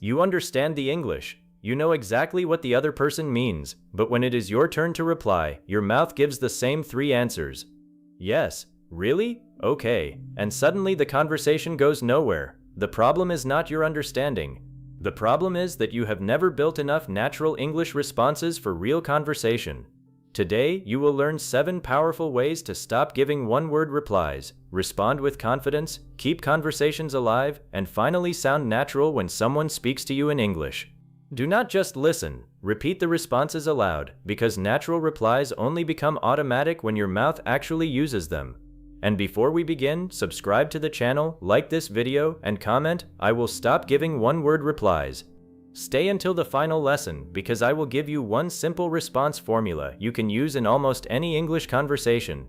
You understand the English. You know exactly what the other person means, but when it is your turn to reply, your mouth gives the same three answers. Yes, really? Okay. And suddenly the conversation goes nowhere. The problem is not your understanding. The problem is that you have never built enough natural English responses for real conversation. Today, you will learn 7 powerful ways to stop giving one-word replies, respond with confidence, keep conversations alive, and finally sound natural when someone speaks to you in English. Do not just listen, repeat the responses aloud, because natural replies only become automatic when your mouth actually uses them. And before we begin, subscribe to the channel, like this video, and comment, "I will stop giving one-word replies." Stay until the final lesson, because I will give you one simple response formula you can use in almost any English conversation.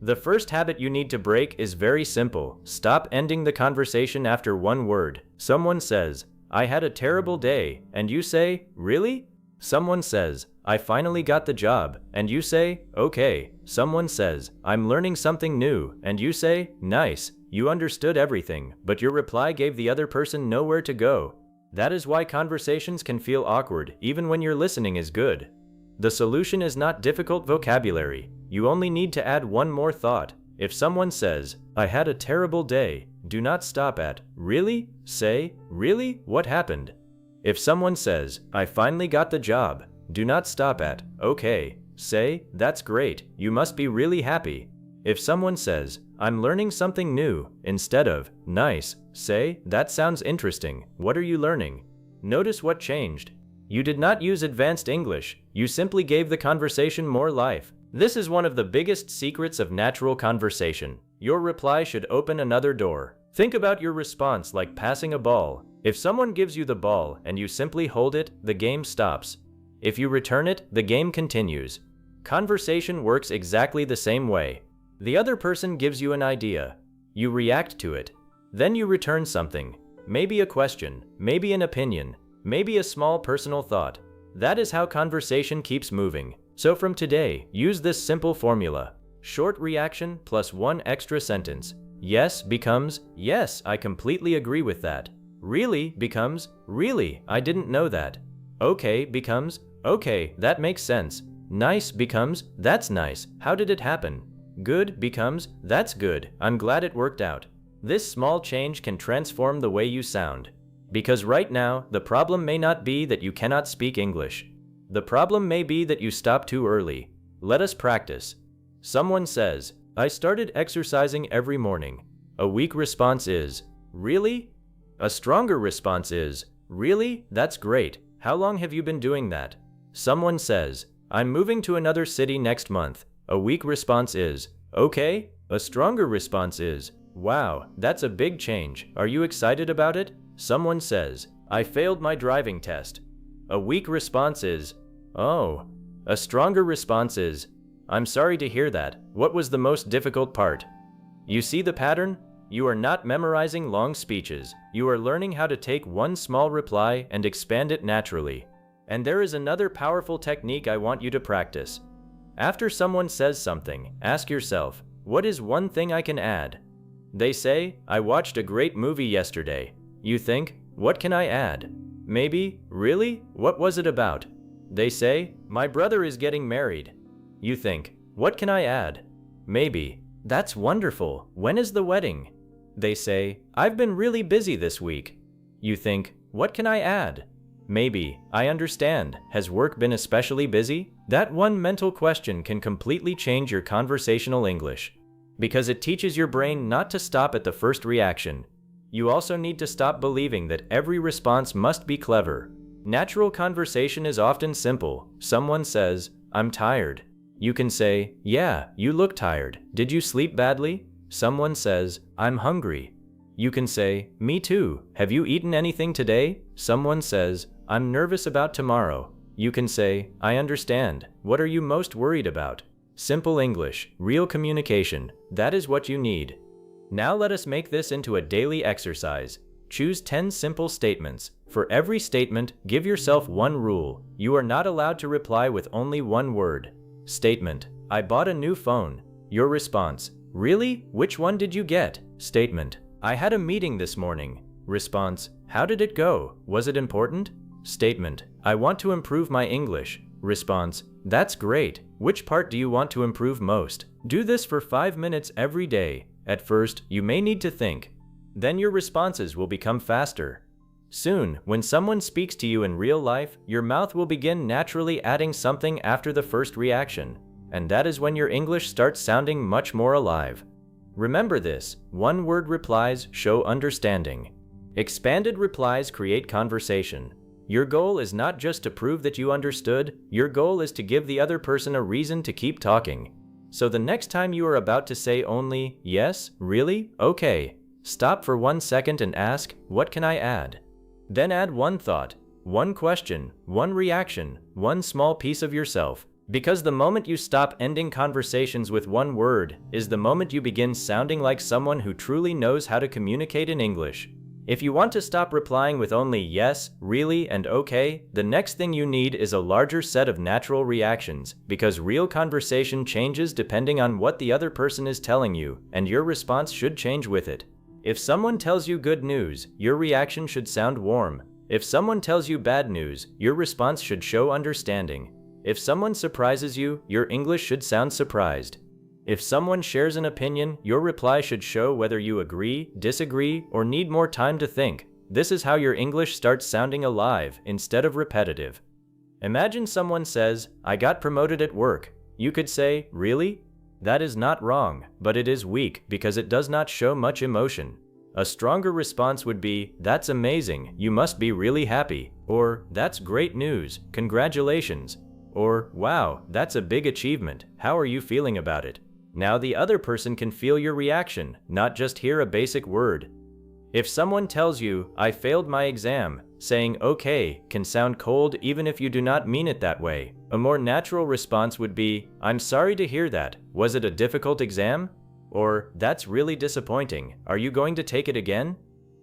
The first habit you need to break is very simple. Stop ending the conversation after one word. Someone says, "I had a terrible day," and you say, "Really?" Someone says, "I finally got the job," and you say, "Okay." Someone says, "I'm learning something new," and you say, "Nice." You understood everything, but your reply gave the other person nowhere to go. That is why conversations can feel awkward, even when your listening is good. The solution is not difficult vocabulary. You only need to add one more thought. If someone says, "I had a terrible day," do not stop at, "Really?" Say, "Really? What happened?" If someone says, "I finally got the job," do not stop at, "Okay." Say, "That's great. You must be really happy." If someone says, "I'm learning something new," instead of, "Nice," say, "That sounds interesting. What are you learning?" Notice what changed. You did not use advanced English. You simply gave the conversation more life. This is one of the biggest secrets of natural conversation. Your reply should open another door. Think about your response like passing a ball. If someone gives you the ball and you simply hold it, the game stops. If you return it, the game continues. Conversation works exactly the same way. The other person gives you an idea. You react to it. Then you return something. Maybe a question, maybe an opinion, maybe a small personal thought. That is how conversation keeps moving. So from today, use this simple formula. Short reaction plus one extra sentence. Yes becomes, "Yes, I completely agree with that." Really becomes, "Really, I didn't know that." Okay becomes, "Okay, that makes sense." Nice becomes, "That's nice. How did it happen?" Good becomes, "That's good. I'm glad it worked out." This small change can transform the way you sound. Because right now, the problem may not be that you cannot speak English. The problem may be that you stop too early. Let us practice. Someone says, "I started exercising every morning." A weak response is, "Really?" A stronger response is, "Really? That's great. How long have you been doing that?" Someone says, "I'm moving to another city next month." A weak response is, "Okay." A stronger response is, "Wow, that's a big change. Are you excited about it?" Someone says, "I failed my driving test." A weak response is, "Oh." A stronger response is, "I'm sorry to hear that. What was the most difficult part?" You see the pattern? You are not memorizing long speeches. You are learning how to take one small reply and expand it naturally. And there is another powerful technique I want you to practice. After someone says something, ask yourself, "What is one thing I can add?" They say, "I watched a great movie yesterday." You think, "What can I add?" Maybe, "Really? What was it about?" They say, "My brother is getting married." You think, "What can I add?" Maybe, "That's wonderful. When is the wedding?" They say, "I've been really busy this week." You think, "What can I add?" Maybe, "I understand. Has work been especially busy?" That one mental question can completely change your conversational English. Because it teaches your brain not to stop at the first reaction. You also need to stop believing that every response must be clever. Natural conversation is often simple. Someone says, "I'm tired." You can say, "Yeah, you look tired. Did you sleep badly?" Someone says, "I'm hungry." You can say, "Me too. Have you eaten anything today?" Someone says, "I'm nervous about tomorrow." You can say, "I understand. What are you most worried about?" Simple English, real communication. That is what you need. Now let us make this into a daily exercise. Choose 10 simple statements. For every statement, give yourself one rule. You are not allowed to reply with only one word. Statement: I bought a new phone. Your response: Really? Which one did you get? Statement: I had a meeting this morning. Response: how did it go? Was it important? Statement: I want to improve my English. Response: that's great. Which part do you want to improve most? Do this for 5 minutes every day. At first, you may need to think. Then your responses will become faster. Soon, when someone speaks to you in real life, your mouth will begin naturally adding something after the first reaction. And that is when your English starts sounding much more alive. Remember this: one-word replies show understanding. Expanded replies create conversation. Your goal is not just to prove that you understood, your goal is to give the other person a reason to keep talking. So the next time you are about to say only, yes, really, okay, stop for 1 second and ask, what can I add? Then add one thought, one question, one reaction, one small piece of yourself. Because the moment you stop ending conversations with one word is the moment you begin sounding like someone who truly knows how to communicate in English. If you want to stop replying with only yes, really, and okay, the next thing you need is a larger set of natural reactions, because real conversation changes depending on what the other person is telling you, and your response should change with it. If someone tells you good news, your reaction should sound warm. If someone tells you bad news, your response should show understanding. If someone surprises you, your English should sound surprised. If someone shares an opinion, your reply should show whether you agree, disagree, or need more time to think. This is how your English starts sounding alive instead of repetitive. Imagine someone says, I got promoted at work. You could say, really? That is not wrong, but it is weak because it does not show much emotion. A stronger response would be, that's amazing, you must be really happy. Or, that's great news, congratulations. Or, wow, that's a big achievement, how are you feeling about it? Now the other person can feel your reaction, not just hear a basic word. If someone tells you, I failed my exam, saying okay can sound cold even if you do not mean it that way. A more natural response would be, I'm sorry to hear that, was it a difficult exam? Or, that's really disappointing, are you going to take it again?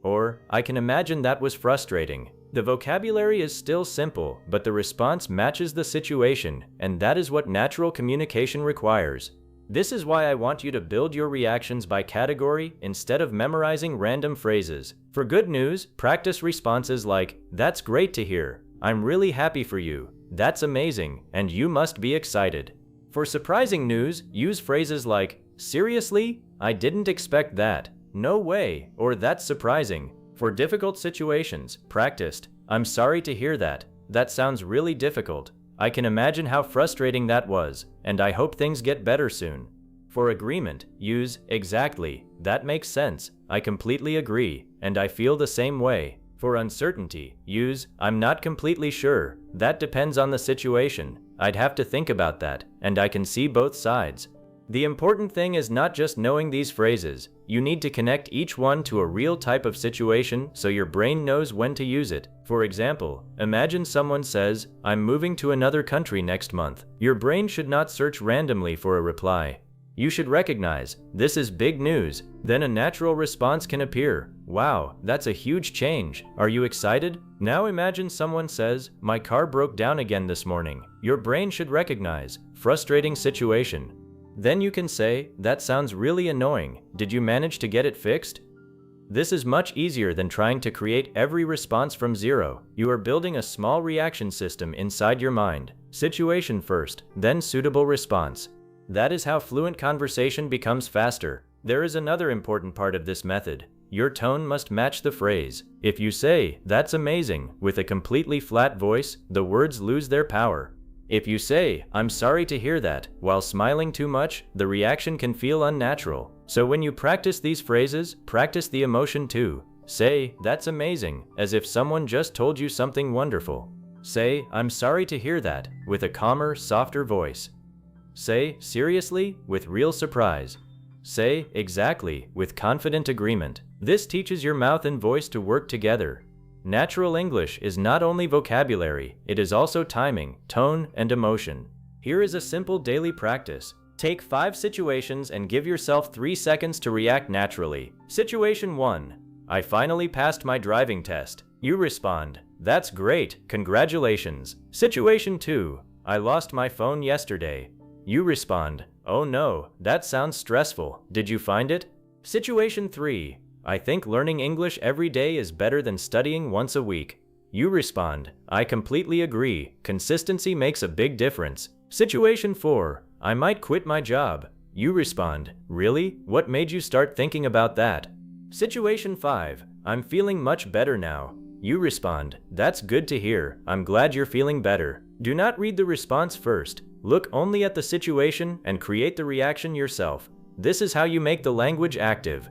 Or, I can imagine that was frustrating. The vocabulary is still simple, but the response matches the situation, and that is what natural communication requires. This is why I want you to build your reactions by category instead of memorizing random phrases. For good news, practice responses like, that's great to hear, I'm really happy for you, that's amazing, and you must be excited. For surprising news, use phrases like, seriously? I didn't expect that. No way, or that's surprising. For difficult situations, practiced, I'm sorry to hear that. That sounds really difficult. I can imagine how frustrating that was, and I hope things get better soon. For agreement, use, exactly, that makes sense, I completely agree, and I feel the same way. For uncertainty, use, I'm not completely sure, that depends on the situation, I'd have to think about that, and I can see both sides. The important thing is not just knowing these phrases, you need to connect each one to a real type of situation so your brain knows when to use it. For example, imagine someone says, I'm moving to another country next month. Your brain should not search randomly for a reply. You should recognize, this is big news. Then a natural response can appear. Wow, that's a huge change. Are you excited? Now imagine someone says, my car broke down again this morning. Your brain should recognize, frustrating situation. Then you can say, that sounds really annoying. Did you manage to get it fixed? This is much easier than trying to create every response from zero. You are building a small reaction system inside your mind. Situation first, then suitable response. That is how fluent conversation becomes faster. There is another important part of this method. Your tone must match the phrase. If you say, that's amazing, with a completely flat voice, the words lose their power. If you say, I'm sorry to hear that, while smiling too much, the reaction can feel unnatural. So when you practice these phrases, practice the emotion too. Say, that's amazing, as if someone just told you something wonderful. Say, I'm sorry to hear that, with a calmer, softer voice. Say, seriously, with real surprise. Say, exactly, with confident agreement. This teaches your mouth and voice to work together. Natural English is not only vocabulary, it is also timing, tone, and emotion. Here is a simple daily practice. Take 5 situations and give yourself 3 seconds to react naturally. Situation 1. I finally passed my driving test. You respond, that's great, congratulations. Situation 2. I lost my phone yesterday. You respond, oh no, that sounds stressful. Did you find it? Situation 3. I think learning English every day is better than studying once a week. You respond, I completely agree. Consistency makes a big difference. Situation 4. I might quit my job. You respond, really? What made you start thinking about that? Situation 5. I'm feeling much better now. You respond, that's good to hear. I'm glad you're feeling better. Do not read the response first. Look only at the situation and create the reaction yourself. This is how you make the language active.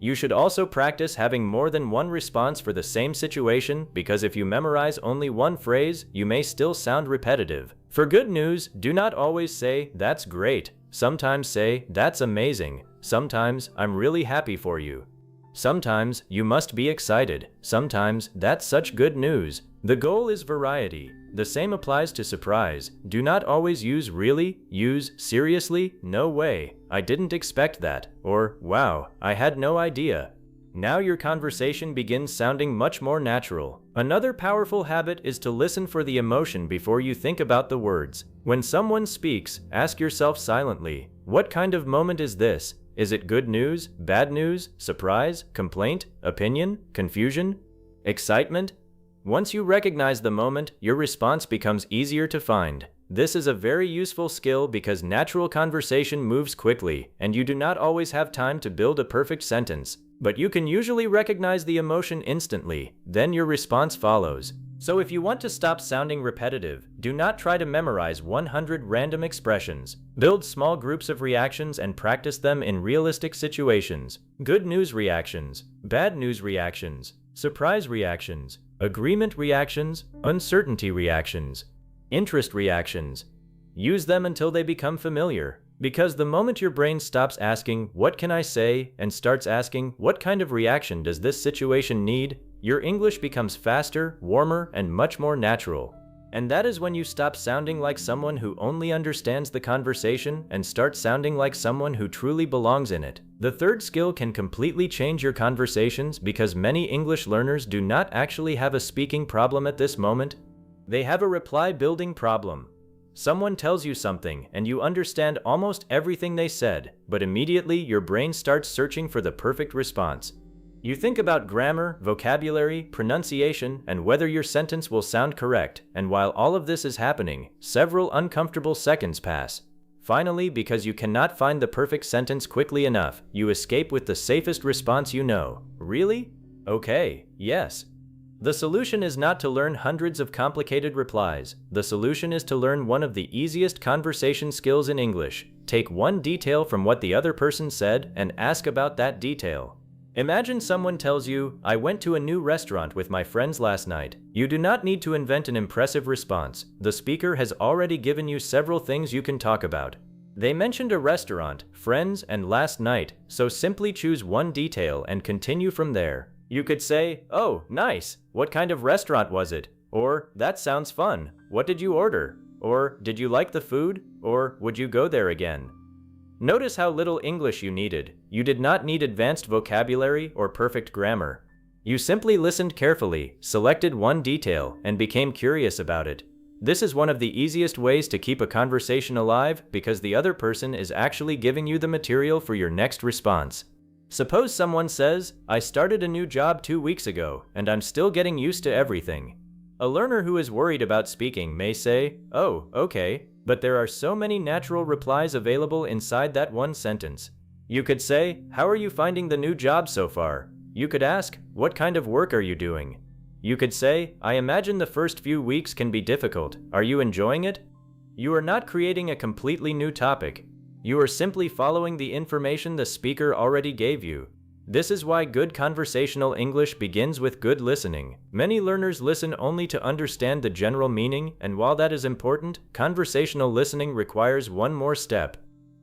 You should also practice having more than one response for the same situation, because if you memorize only one phrase, you may still sound repetitive. For good news, do not always say, that's great. Sometimes say, that's amazing. Sometimes, I'm really happy for you. Sometimes, you must be excited. Sometimes, that's such good news. The goal is variety. The same applies to surprise. Do not always use really, use seriously, no way, I didn't expect that, or wow, I had no idea. Now your conversation begins sounding much more natural. Another powerful habit is to listen for the emotion before you think about the words. When someone speaks, ask yourself silently, what kind of moment is this? Is it good news, bad news, surprise, complaint, opinion, confusion, excitement? Once you recognize the moment, your response becomes easier to find. This is a very useful skill because natural conversation moves quickly, and you do not always have time to build a perfect sentence. But you can usually recognize the emotion instantly, then your response follows. So if you want to stop sounding repetitive, do not try to memorize 100 random expressions. Build small groups of reactions and practice them in realistic situations. Good news reactions, bad news reactions, surprise reactions, agreement reactions, uncertainty reactions, interest reactions. Use them until they become familiar. Because the moment your brain stops asking, what can I say, and starts asking, what kind of reaction does this situation need, your English becomes faster, warmer, and much more natural. And that is when you stop sounding like someone who only understands the conversation and start sounding like someone who truly belongs in it. The third skill can completely change your conversations because many English learners do not actually have a speaking problem at this moment. They have a reply building problem. Someone tells you something and you understand almost everything they said, but immediately your brain starts searching for the perfect response. You think about grammar, vocabulary, pronunciation, and whether your sentence will sound correct, and while all of this is happening, several uncomfortable seconds pass. Finally, because you cannot find the perfect sentence quickly enough, you escape with the safest response you know. Really? Okay, yes. The solution is not to learn hundreds of complicated replies. The solution is to learn one of the easiest conversation skills in English. Take one detail from what the other person said and ask about that detail. Imagine someone tells you, I went to a new restaurant with my friends last night. You do not need to invent an impressive response. The speaker has already given you several things you can talk about. They mentioned a restaurant, friends, and last night, so simply choose one detail and continue from there. You could say, oh, nice. What kind of restaurant was it? Or, that sounds fun. What did you order? Or, did you like the food? Or, would you go there again? Notice how little English you needed. You did not need advanced vocabulary or perfect grammar. You simply listened carefully, selected one detail, and became curious about it. This is one of the easiest ways to keep a conversation alive because the other person is actually giving you the material for your next response. Suppose someone says, I started a new job 2 weeks ago, and I'm still getting used to everything. A learner who is worried about speaking may say, oh, okay, but there are so many natural replies available inside that one sentence. You could say, how are you finding the new job so far? You could ask, what kind of work are you doing? You could say, I imagine the first few weeks can be difficult. Are you enjoying it? You are not creating a completely new topic. You are simply following the information the speaker already gave you. This is why good conversational English begins with good listening. Many learners listen only to understand the general meaning, and while that is important, conversational listening requires one more step.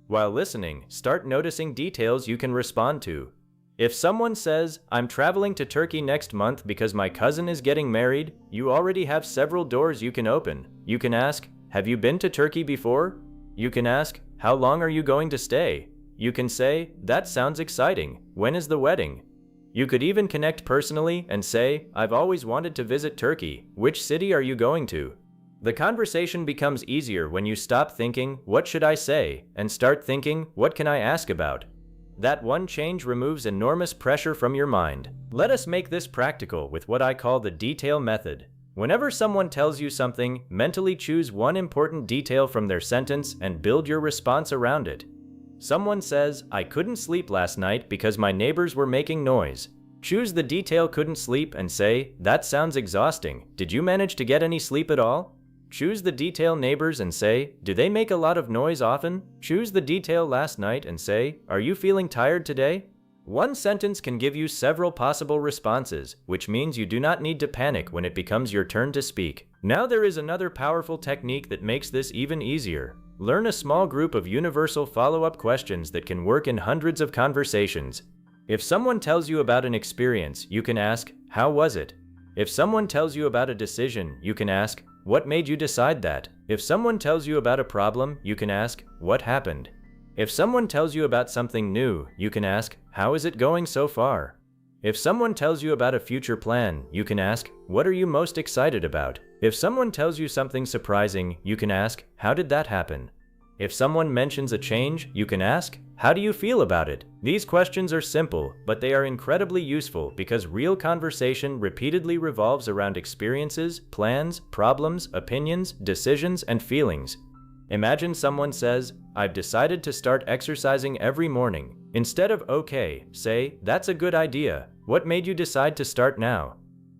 While listening, start noticing details you can respond to. If someone says, I'm traveling to Turkey next month because my cousin is getting married, you already have several doors you can open. You can ask, have you been to Turkey before? You can ask, how long are you going to stay? You can say, that sounds exciting. When is the wedding? You could even connect personally and say, I've always wanted to visit Turkey. Which city are you going to? The conversation becomes easier when you stop thinking, what should I say? And start thinking, what can I ask about? That one change removes enormous pressure from your mind. Let us make this practical with what I call the detail method. Whenever someone tells you something, mentally choose one important detail from their sentence and build your response around it. Someone says, "I couldn't sleep last night because my neighbors were making noise." Choose the detail "couldn't sleep" and say, "That sounds exhausting. Did you manage to get any sleep at all?" Choose the detail "neighbors" and say, "Do they make a lot of noise often?" Choose the detail "last night" and say, "Are you feeling tired today?" One sentence can give you several possible responses, which means you do not need to panic when it becomes your turn to speak. Now there is another powerful technique that makes this even easier. Learn a small group of universal follow-up questions that can work in hundreds of conversations. If someone tells you about an experience, you can ask, "How was it?" If someone tells you about a decision, you can ask, "What made you decide that?" If someone tells you about a problem, you can ask, "What happened?" If someone tells you about something new, you can ask, "How is it going so far?" If someone tells you about a future plan, you can ask, "What are you most excited about?" If someone tells you something surprising, you can ask, "How did that happen?" If someone mentions a change, you can ask, "How do you feel about it?" These questions are simple, but they are incredibly useful because real conversation repeatedly revolves around experiences, plans, problems, opinions, decisions, and feelings. Imagine someone says, "I've decided to start exercising every morning." Instead of "Okay," say, "That's a good idea. What made you decide to start now?"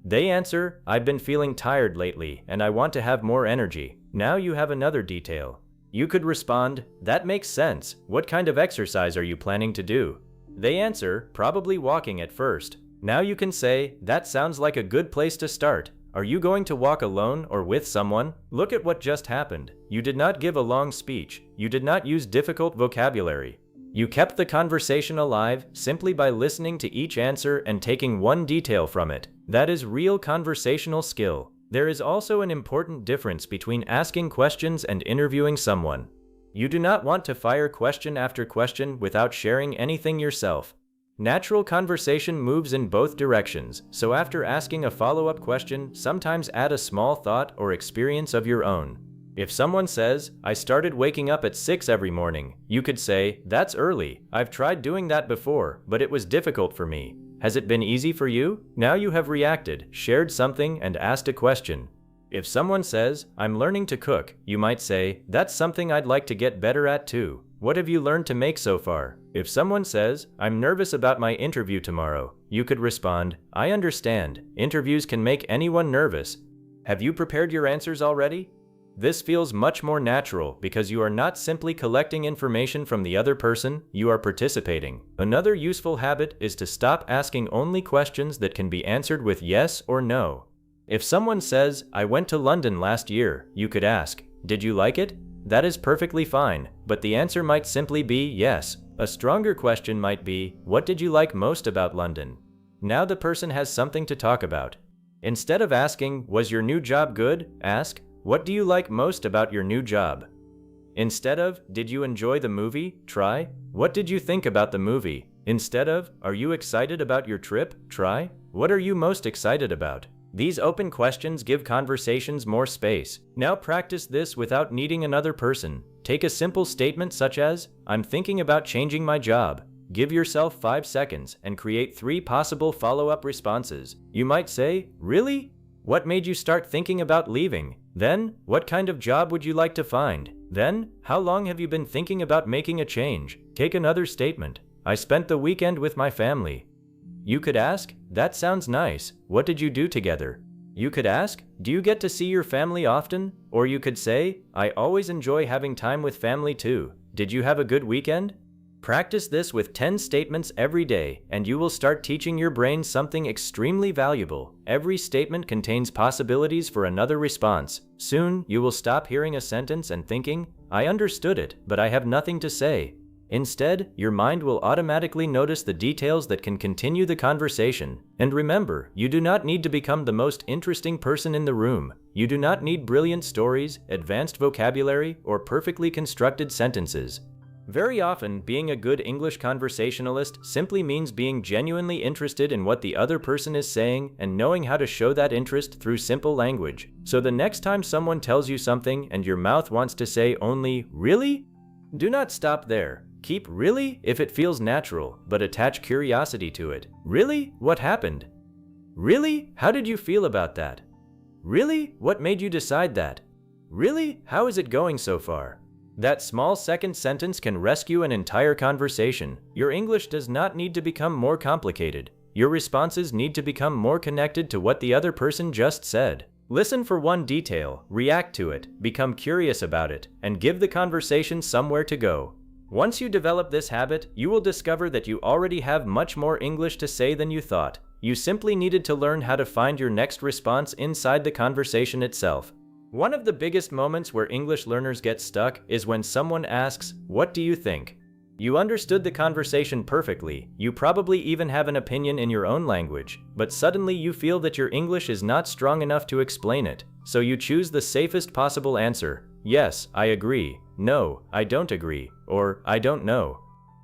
They answer, "I've been feeling tired lately and I want to have more energy." Now you have another detail. You could respond, "That makes sense. What kind of exercise are you planning to do?" They answer, "Probably walking at first." Now you can say, "That sounds like a good place to start. Are you going to walk alone or with someone?" Look at what just happened. You did not give a long speech. You did not use difficult vocabulary. You kept the conversation alive simply by listening to each answer and taking one detail from it. That is real conversational skill. There is also an important difference between asking questions and interviewing someone. You do not want to fire question after question without sharing anything yourself. Natural conversation moves in both directions, so after asking a follow-up question, sometimes add a small thought or experience of your own. If someone says, "I started waking up at 6 every morning," you could say, "That's early. I've tried doing that before, but it was difficult for me. Has it been easy for you?" Now you have reacted, shared something, and asked a question. If someone says, "I'm learning to cook," you might say, "That's something I'd like to get better at too. What have you learned to make so far?" If someone says, "I'm nervous about my interview tomorrow," you could respond, "I understand. Interviews can make anyone nervous. Have you prepared your answers already?" This feels much more natural because you are not simply collecting information from the other person, you are participating. Another useful habit is to stop asking only questions that can be answered with yes or no. If someone says, "I went to London last year," you could ask, "Did you like it?" That is perfectly fine, but the answer might simply be yes. A stronger question might be, "What did you like most about London?" Now the person has something to talk about. Instead of asking, "Was your new job good?" ask, "What do you like most about your new job?" Instead of, "Did you enjoy the movie?" try, "What did you think about the movie?" Instead of, "Are you excited about your trip?" try, "What are you most excited about?" These open questions give conversations more space. Now practice this without needing another person. Take a simple statement such as, "I'm thinking about changing my job." Give yourself 5 seconds and create 3 possible follow-up responses. You might say, "Really? What made you start thinking about leaving?" Then, "What kind of job would you like to find?" Then, "How long have you been thinking about making a change?" Take another statement. "I spent the weekend with my family." You could ask, "That sounds nice. What did you do together?" You could ask, "Do you get to see your family often?" Or you could say, "I always enjoy having time with family too. Did you have a good weekend?" Practice this with 10 statements every day, and you will start teaching your brain something extremely valuable. Every statement contains possibilities for another response. Soon, you will stop hearing a sentence and thinking, "I understood it, but I have nothing to say." Instead, your mind will automatically notice the details that can continue the conversation. And remember, you do not need to become the most interesting person in the room. You do not need brilliant stories, advanced vocabulary, or perfectly constructed sentences. Very often, being a good English conversationalist simply means being genuinely interested in what the other person is saying and knowing how to show that interest through simple language. So the next time someone tells you something and your mouth wants to say only, "Really?" do not stop there. Keep really if it feels natural, but attach curiosity to it. Really? What happened? Really? How did you feel about that? Really? What made you decide that? Really? How is it going so far? That small second sentence can rescue an entire conversation. Your English does not need to become more complicated. Your responses need to become more connected to what the other person just said. Listen for one detail, react to it, become curious about it, and give the conversation somewhere to go. Once you develop this habit, you will discover that you already have much more English to say than you thought. You simply needed to learn how to find your next response inside the conversation itself. One of the biggest moments where English learners get stuck is when someone asks, "What do you think?" You understood the conversation perfectly, you probably even have an opinion in your own language, but suddenly you feel that your English is not strong enough to explain it, so you choose the safest possible answer. Yes, I agree. No, I don't agree. Or, I don't know.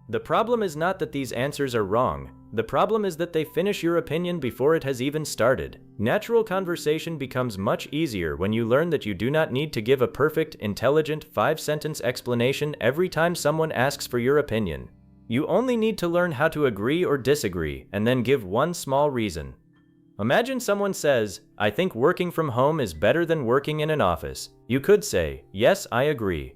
The problem is not that these answers are wrong. The problem is that they finish your opinion before it has even started. Natural conversation becomes much easier when you learn that you do not need to give a perfect, intelligent, 5-sentence explanation every time someone asks for your opinion. You only need to learn how to agree or disagree, and then give one small reason. Imagine someone says, "I think working from home is better than working in an office." You could say, "Yes, I agree."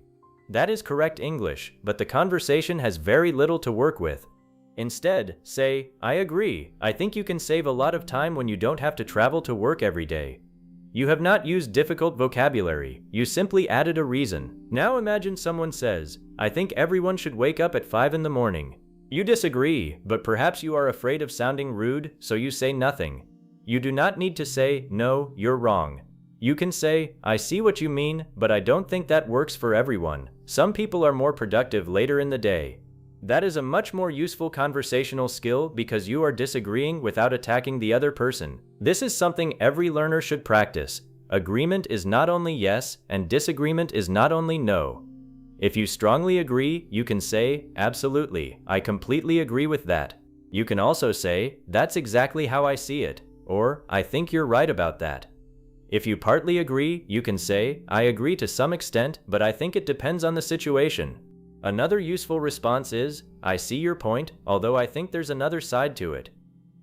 That is correct English, but the conversation has very little to work with. Instead, say, "I agree. I think you can save a lot of time when you don't have to travel to work every day." You have not used difficult vocabulary, you simply added a reason. Now imagine someone says, "I think everyone should wake up at 5 in the morning." You disagree, but perhaps you are afraid of sounding rude, so you say nothing. You do not need to say, "No, you're wrong." You can say, "I see what you mean, but I don't think that works for everyone. Some people are more productive later in the day." That is a much more useful conversational skill because you are disagreeing without attacking the other person. This is something every learner should practice. Agreement is not only yes, and disagreement is not only no. If you strongly agree, you can say, "Absolutely, I completely agree with that." You can also say, "That's exactly how I see it," or "I think you're right about that." If you partly agree, you can say, "I agree to some extent, but I think it depends on the situation." Another useful response is, "I see your point, although I think there's another side to it."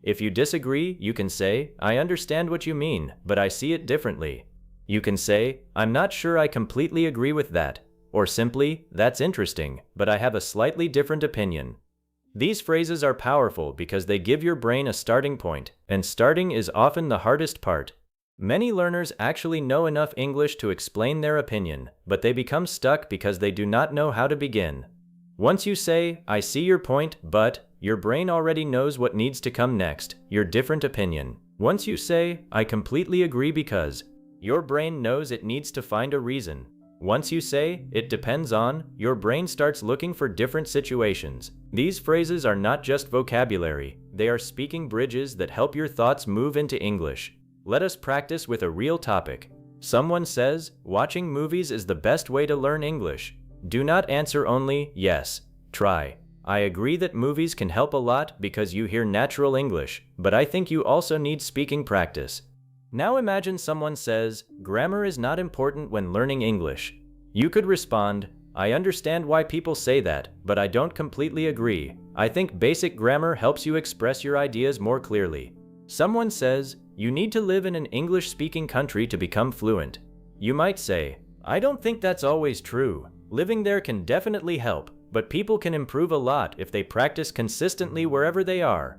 If you disagree, you can say, "I understand what you mean, but I see it differently." You can say, "I'm not sure I completely agree with that," or simply, "That's interesting, but I have a slightly different opinion." These phrases are powerful because they give your brain a starting point, and starting is often the hardest part. Many learners actually know enough English to explain their opinion, but they become stuck because they do not know how to begin. Once you say, "I see your point, but," your brain already knows what needs to come next, your different opinion. Once you say, "I completely agree because," your brain knows it needs to find a reason. Once you say, "It depends on," your brain starts looking for different situations. These phrases are not just vocabulary, they are speaking bridges that help your thoughts move into English. Let us practice with a real topic. Someone says, "Watching movies is the best way to learn English." Do not answer only, "Yes." Try, "I agree that movies can help a lot because you hear natural English, but I think you also need speaking practice." Now imagine someone says, "Grammar is not important when learning English." You could respond, "I understand why people say that, but I don't completely agree. I think basic grammar helps you express your ideas more clearly." Someone says, "You need to live in an English-speaking country to become fluent." You might say, "I don't think that's always true. Living there can definitely help, but people can improve a lot if they practice consistently wherever they are."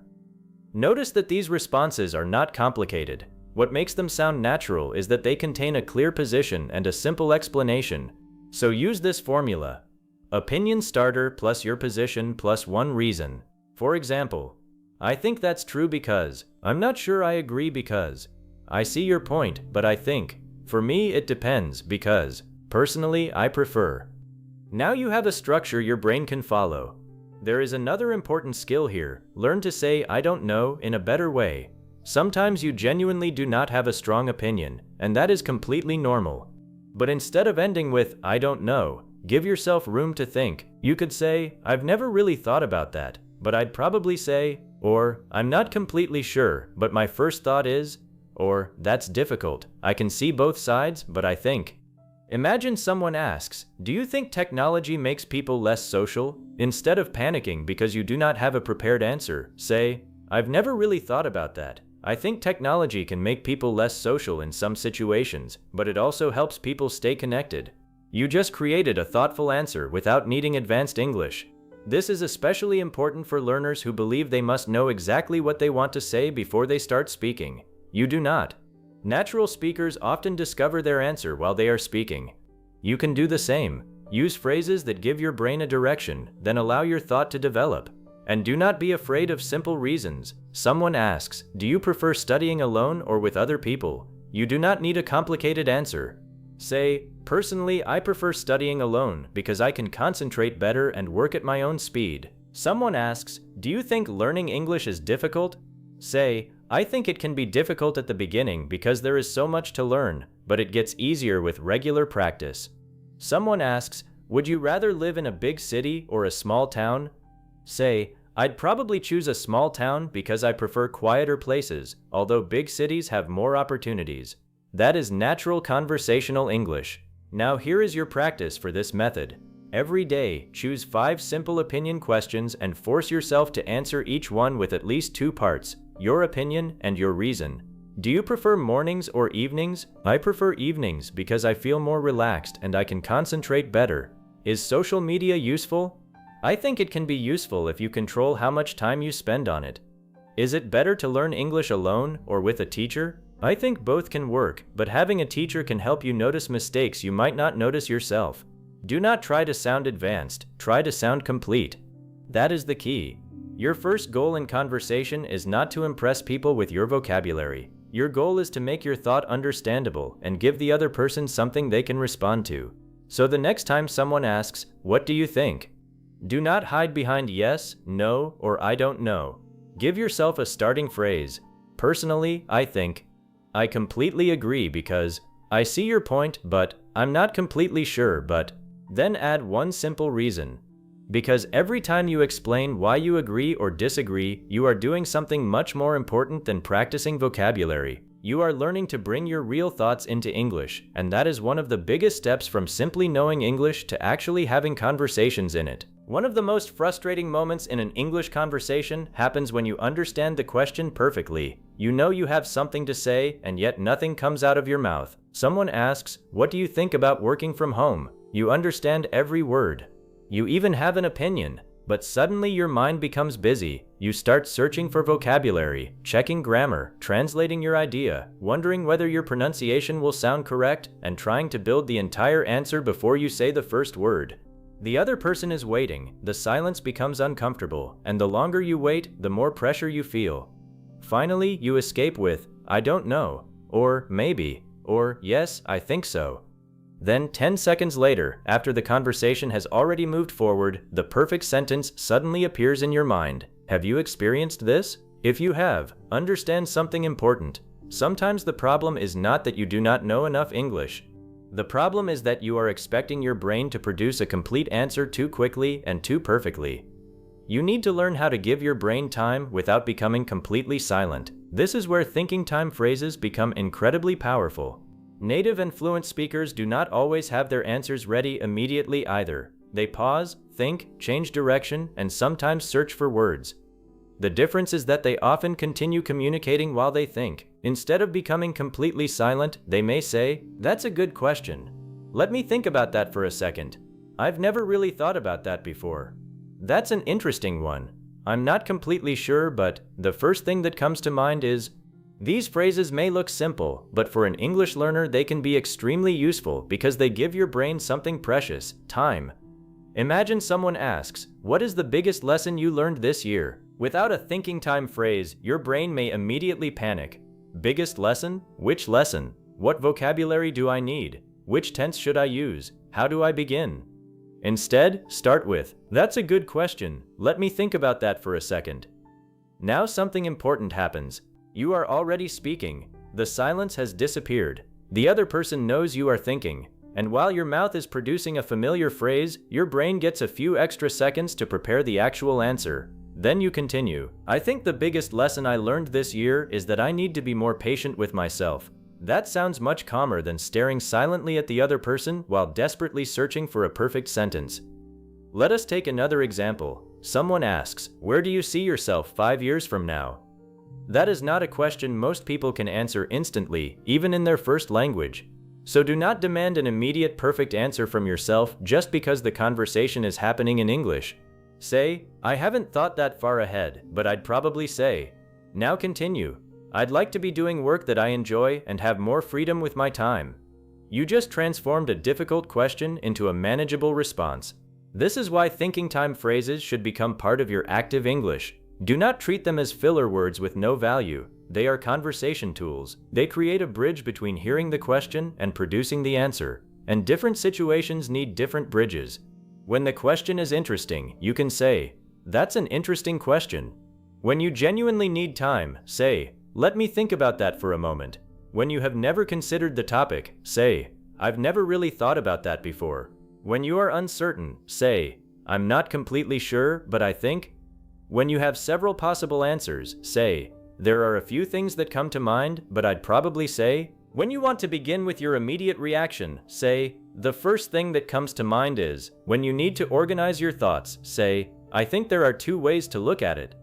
Notice that these responses are not complicated. What makes them sound natural is that they contain a clear position and a simple explanation. So use this formula. Opinion starter plus your position plus one reason. For example, "I think that's true because," "I'm not sure I agree because," "I see your point, but I think," "For me it depends because," "Personally I prefer." Now you have a structure your brain can follow. There is another important skill here. Learn to say "I don't know" in a better way. Sometimes you genuinely do not have a strong opinion, and that is completely normal. But instead of ending with "I don't know," give yourself room to think. You could say, "I've never really thought about that, but I'd probably say," or "I'm not completely sure, but my first thought is," or "That's difficult. I can see both sides, but I think." Imagine someone asks, "Do you think technology makes people less social?" Instead of panicking because you do not have a prepared answer, say, "I've never really thought about that. I think technology can make people less social in some situations, but it also helps people stay connected." You just created a thoughtful answer without needing advanced English. This is especially important for learners who believe they must know exactly what they want to say before they start speaking. You do not. Natural speakers often discover their answer while they are speaking. You can do the same. Use phrases that give your brain a direction, then allow your thought to develop. And do not be afraid of simple reasons. Someone asks, "Do you prefer studying alone or with other people?" You do not need a complicated answer. Say, "Personally, I prefer studying alone because I can concentrate better and work at my own speed." Someone asks, "Do you think learning English is difficult?" Say, "I think it can be difficult at the beginning because there is so much to learn, but it gets easier with regular practice." Someone asks, "Would you rather live in a big city or a small town?" Say, "I'd probably choose a small town because I prefer quieter places, although big cities have more opportunities." That is natural conversational English. Now here is your practice for this method. Every day, choose 5 simple opinion questions and force yourself to answer each one with at least 2 parts, your opinion and your reason. Do you prefer mornings or evenings? I prefer evenings because I feel more relaxed and I can concentrate better. Is social media useful? I think it can be useful if you control how much time you spend on it. Is it better to learn English alone or with a teacher? I think both can work, but having a teacher can help you notice mistakes you might not notice yourself. Do not try to sound advanced, try to sound complete. That is the key. Your first goal in conversation is not to impress people with your vocabulary. Your goal is to make your thought understandable and give the other person something they can respond to. So the next time someone asks, "What do you think?" do not hide behind yes, no, or I don't know. Give yourself a starting phrase. Personally, I think. I completely agree because. I see your point, but. I'm not completely sure, but. Then add one simple reason. Because every time you explain why you agree or disagree, you are doing something much more important than practicing vocabulary. You are learning to bring your real thoughts into English, and that is one of the biggest steps from simply knowing English to actually having conversations in it. One of the most frustrating moments in an English conversation happens when you understand the question perfectly. You know you have something to say, and yet nothing comes out of your mouth. Someone asks, "What do you think about working from home?" You understand every word. You even have an opinion, but suddenly your mind becomes busy. You start searching for vocabulary, checking grammar, translating your idea, wondering whether your pronunciation will sound correct, and trying to build the entire answer before you say the first word. The other person is waiting, the silence becomes uncomfortable, and the longer you wait, the more pressure you feel. Finally, you escape with, "I don't know," or "maybe," or "yes, I think so." Then 10 seconds later, after the conversation has already moved forward, the perfect sentence suddenly appears in your mind. Have you experienced this? If you have, understand something important. Sometimes the problem is not that you do not know enough English. The problem is that you are expecting your brain to produce a complete answer too quickly and too perfectly. You need to learn how to give your brain time without becoming completely silent. This is where thinking time phrases become incredibly powerful. Native and fluent speakers do not always have their answers ready immediately either. They pause, think, change direction, and sometimes search for words. The difference is that they often continue communicating while they think. Instead of becoming completely silent, they may say, "That's a good question. Let me think about that for a second. I've never really thought about that before. That's an interesting one. I'm not completely sure, but the first thing that comes to mind is." These phrases may look simple, but for an English learner they can be extremely useful because they give your brain something precious, time. Imagine someone asks, "What is the biggest lesson you learned this year?" Without a thinking time phrase, your brain may immediately panic. Biggest lesson? Which lesson? What vocabulary do I need? Which tense should I use? How do I begin? Instead, start with, "That's a good question. Let me think about that for a second." Now something important happens. You are already speaking. The silence has disappeared. The other person knows you are thinking. And while your mouth is producing a familiar phrase, your brain gets a few extra seconds to prepare the actual answer. Then you continue. "I think the biggest lesson I learned this year is that I need to be more patient with myself. That sounds much calmer than staring silently at the other person while desperately searching for a perfect sentence. Let us take another example. Someone asks, "Where do you see yourself 5 years from now?" That is not a question most people can answer instantly, even in their first language. So do not demand an immediate perfect answer from yourself just because the conversation is happening in English. Say, "I haven't thought that far ahead, but I'd probably say." Now continue. "I'd like to be doing work that I enjoy and have more freedom with my time." You just transformed a difficult question into a manageable response. This is why thinking time phrases should become part of your active English. Do not treat them as filler words with no value. They are conversation tools. They create a bridge between hearing the question and producing the answer. And different situations need different bridges. When the question is interesting, you can say, "That's an interesting question." When you genuinely need time, say, "Let me think about that for a moment." When you have never considered the topic, say, "I've never really thought about that before." When you are uncertain, say, "I'm not completely sure, but I think." When you have several possible answers, say, "There are a few things that come to mind, but I'd probably say." When you want to begin with your immediate reaction, say, "The first thing that comes to mind is." When you need to organize your thoughts, say, "I think there are 2 ways to look at it."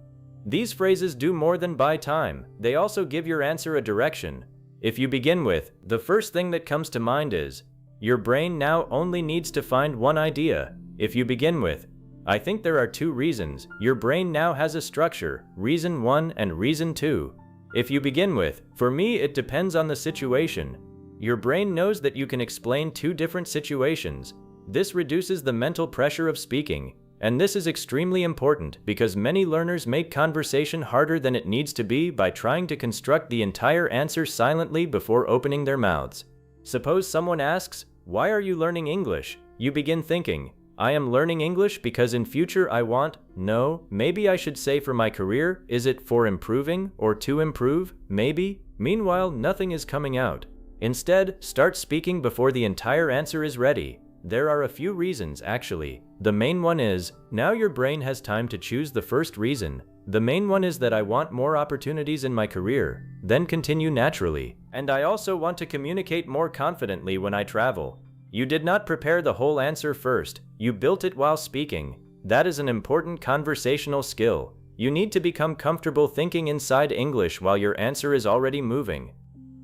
These phrases do more than buy time. They also give your answer a direction. If you begin with, "The first thing that comes to mind is," your brain now only needs to find one idea. If you begin with, "I think there are 2 reasons," your brain now has a structure, reason 1 and reason 2. If you begin with, "For me it depends on the situation," your brain knows that you can explain 2 different situations. This reduces the mental pressure of speaking. And this is extremely important because many learners make conversation harder than it needs to be by trying to construct the entire answer silently before opening their mouths. Suppose someone asks, "Why are you learning English?" You begin thinking, "I am learning English because in future I want," no, maybe I should say for my career, is it for improving or to improve, maybe? Meanwhile, nothing is coming out. Instead, start speaking before the entire answer is ready. There are a few reasons, actually. The main one is, now your brain has time to choose the first reason. The main one is that I want more opportunities in my career. Then continue naturally. And I also want to communicate more confidently when I travel. You did not prepare the whole answer first. You built it while speaking. That is an important conversational skill. You need to become comfortable thinking inside English while your answer is already moving.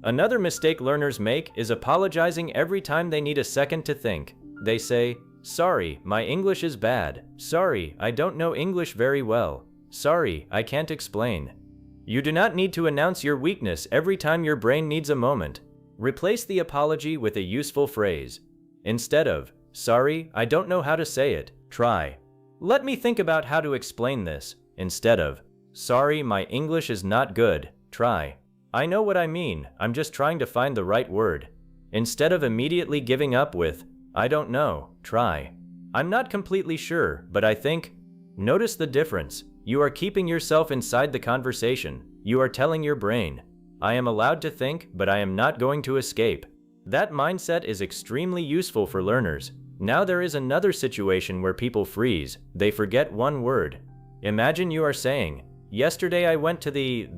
Another mistake learners make is apologizing every time they need a second to think. They say, "Sorry, my English is bad. Sorry, I don't know English very well. Sorry, I can't explain." You do not need to announce your weakness every time your brain needs a moment. Replace the apology with a useful phrase. Instead of, "Sorry, I don't know how to say it," try, "Let me think about how to explain this." Instead of, "Sorry, my English is not good," try, "I know what I mean, I'm just trying to find the right word." Instead of immediately giving up with, "I don't know," try, "I'm not completely sure, but I think." Notice the difference. You are keeping yourself inside the conversation. You are telling your brain, "I am allowed to think, but I am not going to escape." That mindset is extremely useful for learners. Now there is another situation where people freeze. They forget one word. Imagine you are saying, "Yesterday I went to the."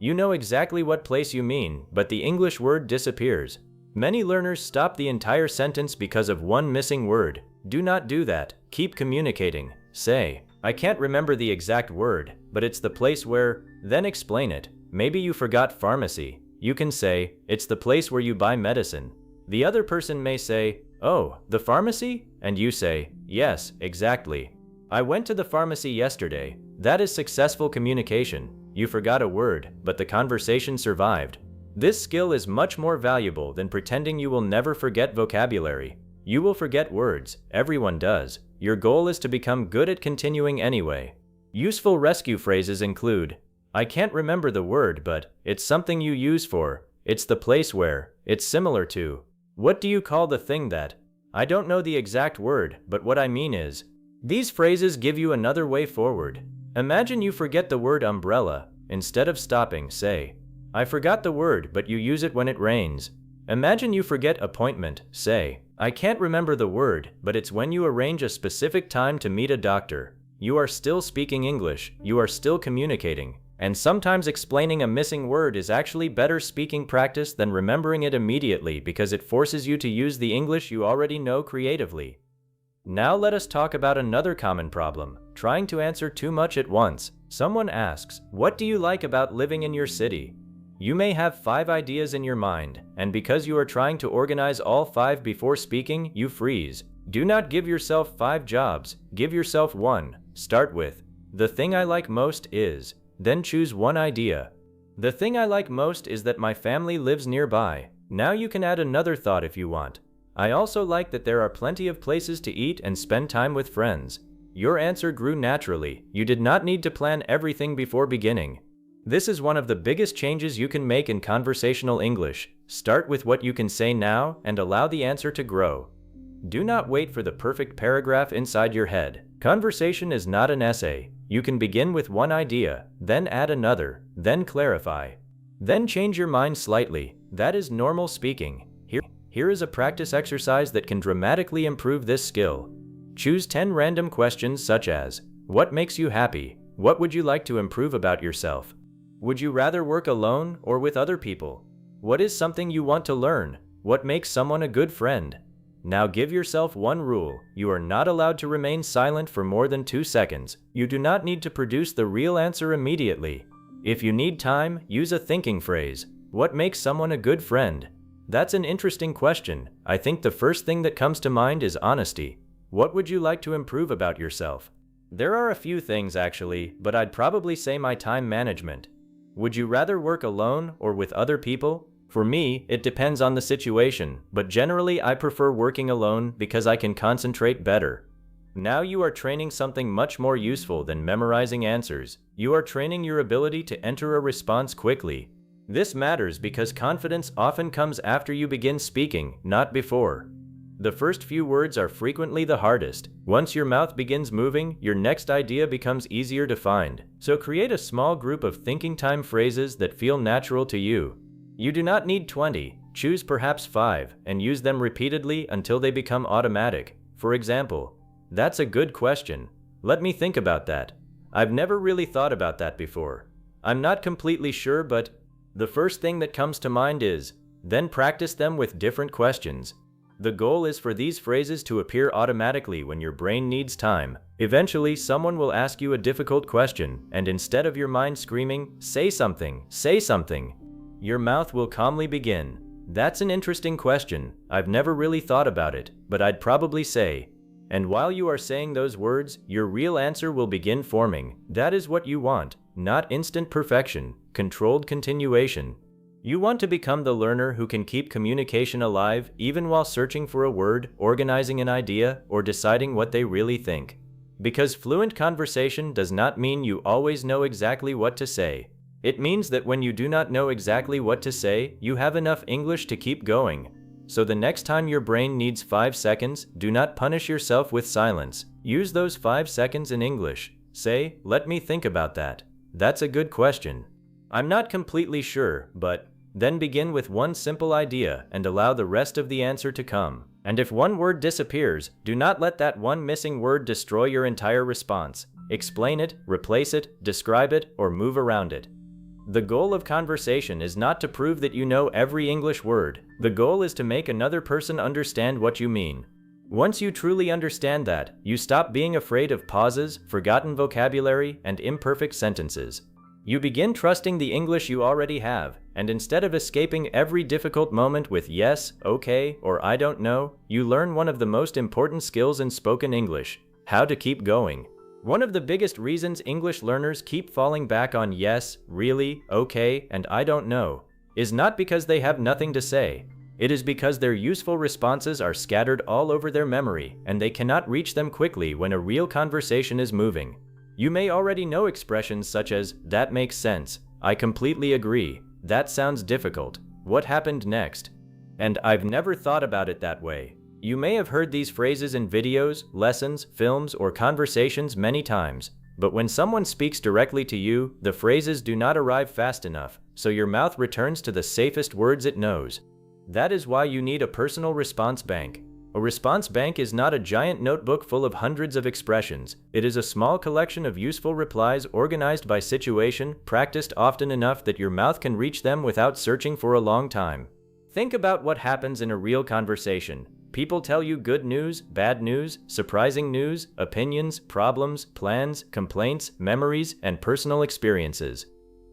You know exactly what place you mean, but the English word disappears. Many learners stop the entire sentence because of one missing word. Do not do that. Keep communicating. Say, "I can't remember the exact word, but it's the place where," then explain it. Maybe you forgot pharmacy. You can say, "It's the place where you buy medicine." The other person may say, "Oh, the pharmacy?" And you say, "Yes, exactly. I went to the pharmacy yesterday." That is successful communication. You forgot a word, but the conversation survived. This skill is much more valuable than pretending you will never forget vocabulary. You will forget words. Everyone does. Your goal is to become good at continuing anyway. Useful rescue phrases include, "I can't remember the word, but," it's something you use for, "It's the place where," it's similar to, "What do you call the thing that," "I don't know the exact word, but what I mean is." These phrases give you another way forward. Imagine you forget the word umbrella. Instead of stopping, say, "I forgot the word, but you use it when it rains." Imagine you forget appointment. Say, "I can't remember the word, but it's when you arrange a specific time to meet a doctor." You are still speaking English. You are still communicating. And sometimes explaining a missing word is actually better speaking practice than remembering it immediately because it forces you to use the English you already know creatively. Now let us talk about another common problem, trying to answer too much at once. Someone asks, "What do you like about living in your city?" You may have 5 ideas in your mind, and because you are trying to organize all 5 before speaking, you freeze. Do not give yourself 5 jobs, give yourself 1. Start with, "The thing I like most is," then choose one idea. "The thing I like most is that my family lives nearby." Now you can add another thought if you want. "I also like that there are plenty of places to eat and spend time with friends." Your answer grew naturally. You did not need to plan everything before beginning. This is one of the biggest changes you can make in conversational English. Start with what you can say now and allow the answer to grow. Do not wait for the perfect paragraph inside your head. Conversation is not an essay. You can begin with one idea, then add another, then clarify. Then change your mind slightly. That is normal speaking. Here is a practice exercise that can dramatically improve this skill. Choose 10 random questions such as, "What makes you happy? What would you like to improve about yourself? Would you rather work alone or with other people? What is something you want to learn? What makes someone a good friend?" Now give yourself one rule. You are not allowed to remain silent for more than 2 seconds. You do not need to produce the real answer immediately. If you need time, use a thinking phrase. What makes someone a good friend? That's an interesting question. I think the first thing that comes to mind is honesty. What would you like to improve about yourself? There are a few things actually, but I'd probably say my time management. Would you rather work alone or with other people? For me, it depends on the situation, but generally I prefer working alone because I can concentrate better. Now you are training something much more useful than memorizing answers. You are training your ability to enter a response quickly. This matters because confidence often comes after you begin speaking, not before. The first few words are frequently the hardest. Once your mouth begins moving, your next idea becomes easier to find. So create a small group of thinking time phrases that feel natural to you. You do not need 20, choose perhaps 5, and use them repeatedly until they become automatic. For example, "That's a good question. Let me think about that. I've never really thought about that before. I'm not completely sure, but..." The first thing that comes to mind is, then practice them with different questions. The goal is for these phrases to appear automatically when your brain needs time. Eventually, someone will ask you a difficult question, and instead of your mind screaming, say something," your mouth will calmly begin. "That's an interesting question. I've never really thought about it, but I'd probably say..." And while you are saying those words, your real answer will begin forming. That is what you want, not instant perfection, controlled continuation. You want to become the learner who can keep communication alive even while searching for a word, organizing an idea, or deciding what they really think. Because fluent conversation does not mean you always know exactly what to say. It means that when you do not know exactly what to say, you have enough English to keep going. So the next time your brain needs 5 seconds, do not punish yourself with silence. Use those 5 seconds in English. Say, "Let me think about that. That's a good question. I'm not completely sure, but..." Then begin with one simple idea and allow the rest of the answer to come. And if one word disappears, do not let that one missing word destroy your entire response. Explain it, replace it, describe it, or move around it. The goal of conversation is not to prove that you know every English word. The goal is to make another person understand what you mean. Once you truly understand that, you stop being afraid of pauses, forgotten vocabulary, and imperfect sentences. You begin trusting the English you already have, and instead of escaping every difficult moment with yes, okay, or I don't know, you learn one of the most important skills in spoken English: how to keep going. One of the biggest reasons English learners keep falling back on yes, really, okay, and I don't know, is not because they have nothing to say. It is because their useful responses are scattered all over their memory, and they cannot reach them quickly when a real conversation is moving. You may already know expressions such as, "That makes sense," "I completely agree," "That sounds difficult," "What happened next?" and "I've never thought about it that way." You may have heard these phrases in videos, lessons, films, or conversations many times, but when someone speaks directly to you, the phrases do not arrive fast enough, so your mouth returns to the safest words it knows. That is why you need a personal response bank. A response bank is not a giant notebook full of hundreds of expressions. It is a small collection of useful replies organized by situation, practiced often enough that your mouth can reach them without searching for a long time. Think about what happens in a real conversation. People tell you good news, bad news, surprising news, opinions, problems, plans, complaints, memories, and personal experiences.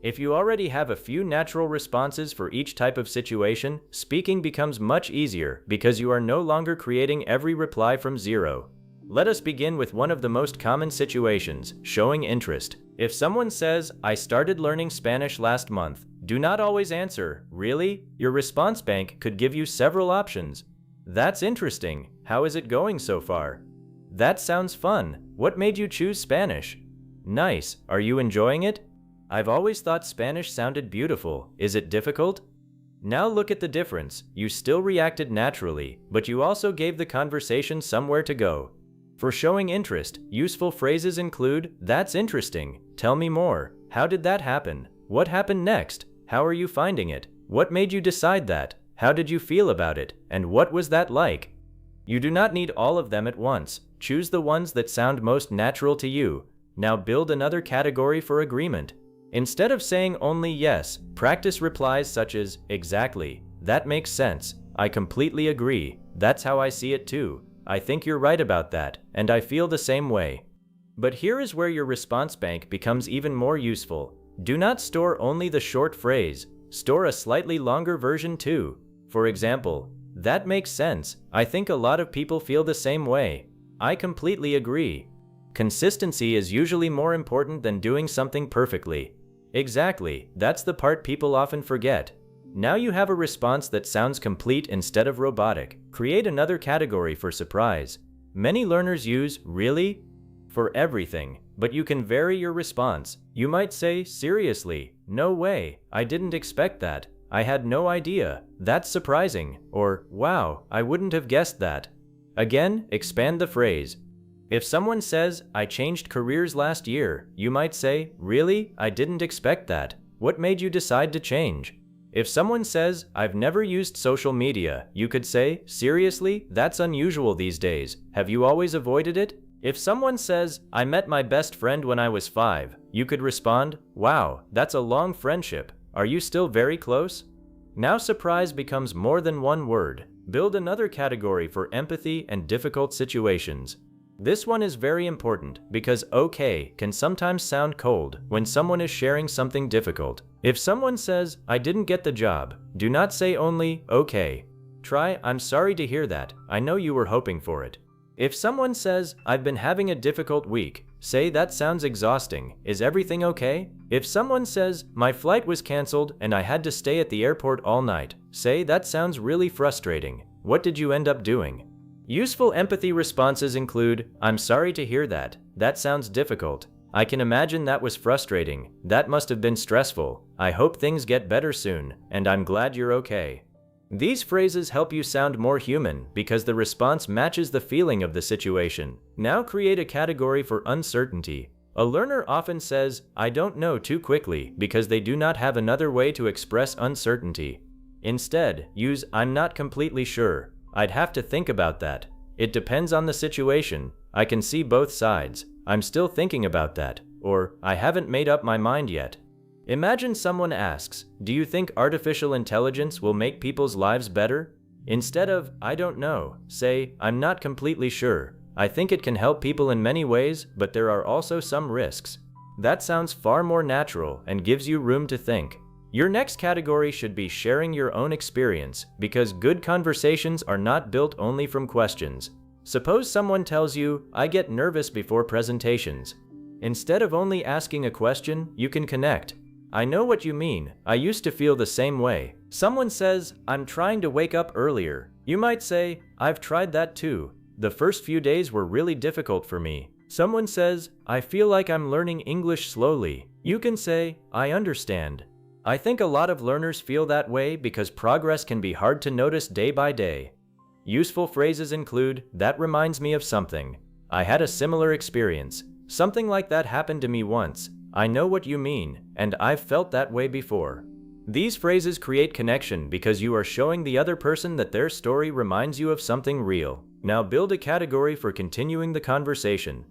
If you already have a few natural responses for each type of situation, speaking becomes much easier because you are no longer creating every reply from zero. Let us begin with one of the most common situations, showing interest. If someone says, "I started learning Spanish last month," do not always answer, "Really?" Your response bank could give you several options. "That's interesting. How is it going so far?" "That sounds fun. What made you choose Spanish?" "Nice. Are you enjoying it?" "I've always thought Spanish sounded beautiful. Is it difficult?" Now look at the difference. You still reacted naturally, but you also gave the conversation somewhere to go. For showing interest, useful phrases include, "That's interesting. Tell me more. How did that happen? What happened next? How are you finding it? What made you decide that? How did you feel about it? And what was that like?" You do not need all of them at once. Choose the ones that sound most natural to you. Now build another category for agreement. Instead of saying only yes, practice replies such as, "Exactly. That makes sense. I completely agree. That's how I see it too. I think you're right about that, and I feel the same way." But here is where your response bank becomes even more useful. Do not store only the short phrase. Store a slightly longer version too. For example, "That makes sense. I think a lot of people feel the same way. I completely agree." Consistency is usually more important than doing something perfectly. Exactly, that's the part people often forget. Now you have a response that sounds complete instead of robotic. Create another category for surprise. Many learners use "really" for everything, but you can vary your response. You might say, "Seriously, no way, I didn't expect that. I had no idea. That's surprising." Or, "Wow, I wouldn't have guessed that." Again, expand the phrase. If someone says, "I changed careers last year," you might say, "Really? I didn't expect that. What made you decide to change?" If someone says, "I've never used social media," you could say, "Seriously? That's unusual these days. Have you always avoided it?" If someone says, "I met my best friend when I was 5, you could respond, "Wow, that's a long friendship. Are you still very close?" Now surprise becomes more than one word. Build another category for empathy and difficult situations. This one is very important because "okay" can sometimes sound cold when someone is sharing something difficult. If someone says, "I didn't get the job," do not say only, "Okay." Try, "I'm sorry to hear that. I know you were hoping for it." If someone says, "I've been having a difficult week," say, "That sounds exhausting. Is everything okay?" If someone says, "My flight was canceled and I had to stay at the airport all night," say, "That sounds really frustrating. What did you end up doing?" Useful empathy responses include, "I'm sorry to hear that. That sounds difficult. I can imagine that was frustrating. That must have been stressful. I hope things get better soon, and I'm glad you're okay." These phrases help you sound more human because the response matches the feeling of the situation. Now create a category for uncertainty. A learner often says, "I don't know," too quickly because they do not have another way to express uncertainty. Instead, use "I'm not completely sure. I'd have to think about that. It depends on the situation. I can see both sides. I'm still thinking about that." Or, "I haven't made up my mind yet." Imagine someone asks, "Do you think artificial intelligence will make people's lives better?" Instead of, "I don't know," say, "I'm not completely sure. I think it can help people in many ways, but there are also some risks." That sounds far more natural and gives you room to think. Your next category should be sharing your own experience, because good conversations are not built only from questions. Suppose someone tells you, "I get nervous before presentations." Instead of only asking a question, you can connect. "I know what you mean. I used to feel the same way." Someone says, "I'm trying to wake up earlier." You might say, "I've tried that too. The first few days were really difficult for me." Someone says, "I feel like I'm learning English slowly." You can say, "I understand." I think a lot of learners feel that way because progress can be hard to notice day by day. Useful phrases include, "That reminds me of something." "I had a similar experience." "Something like that happened to me once." "I know what you mean, and I've felt that way before." These phrases create connection because you are showing the other person that their story reminds you of something real. Now build a category for continuing the conversation.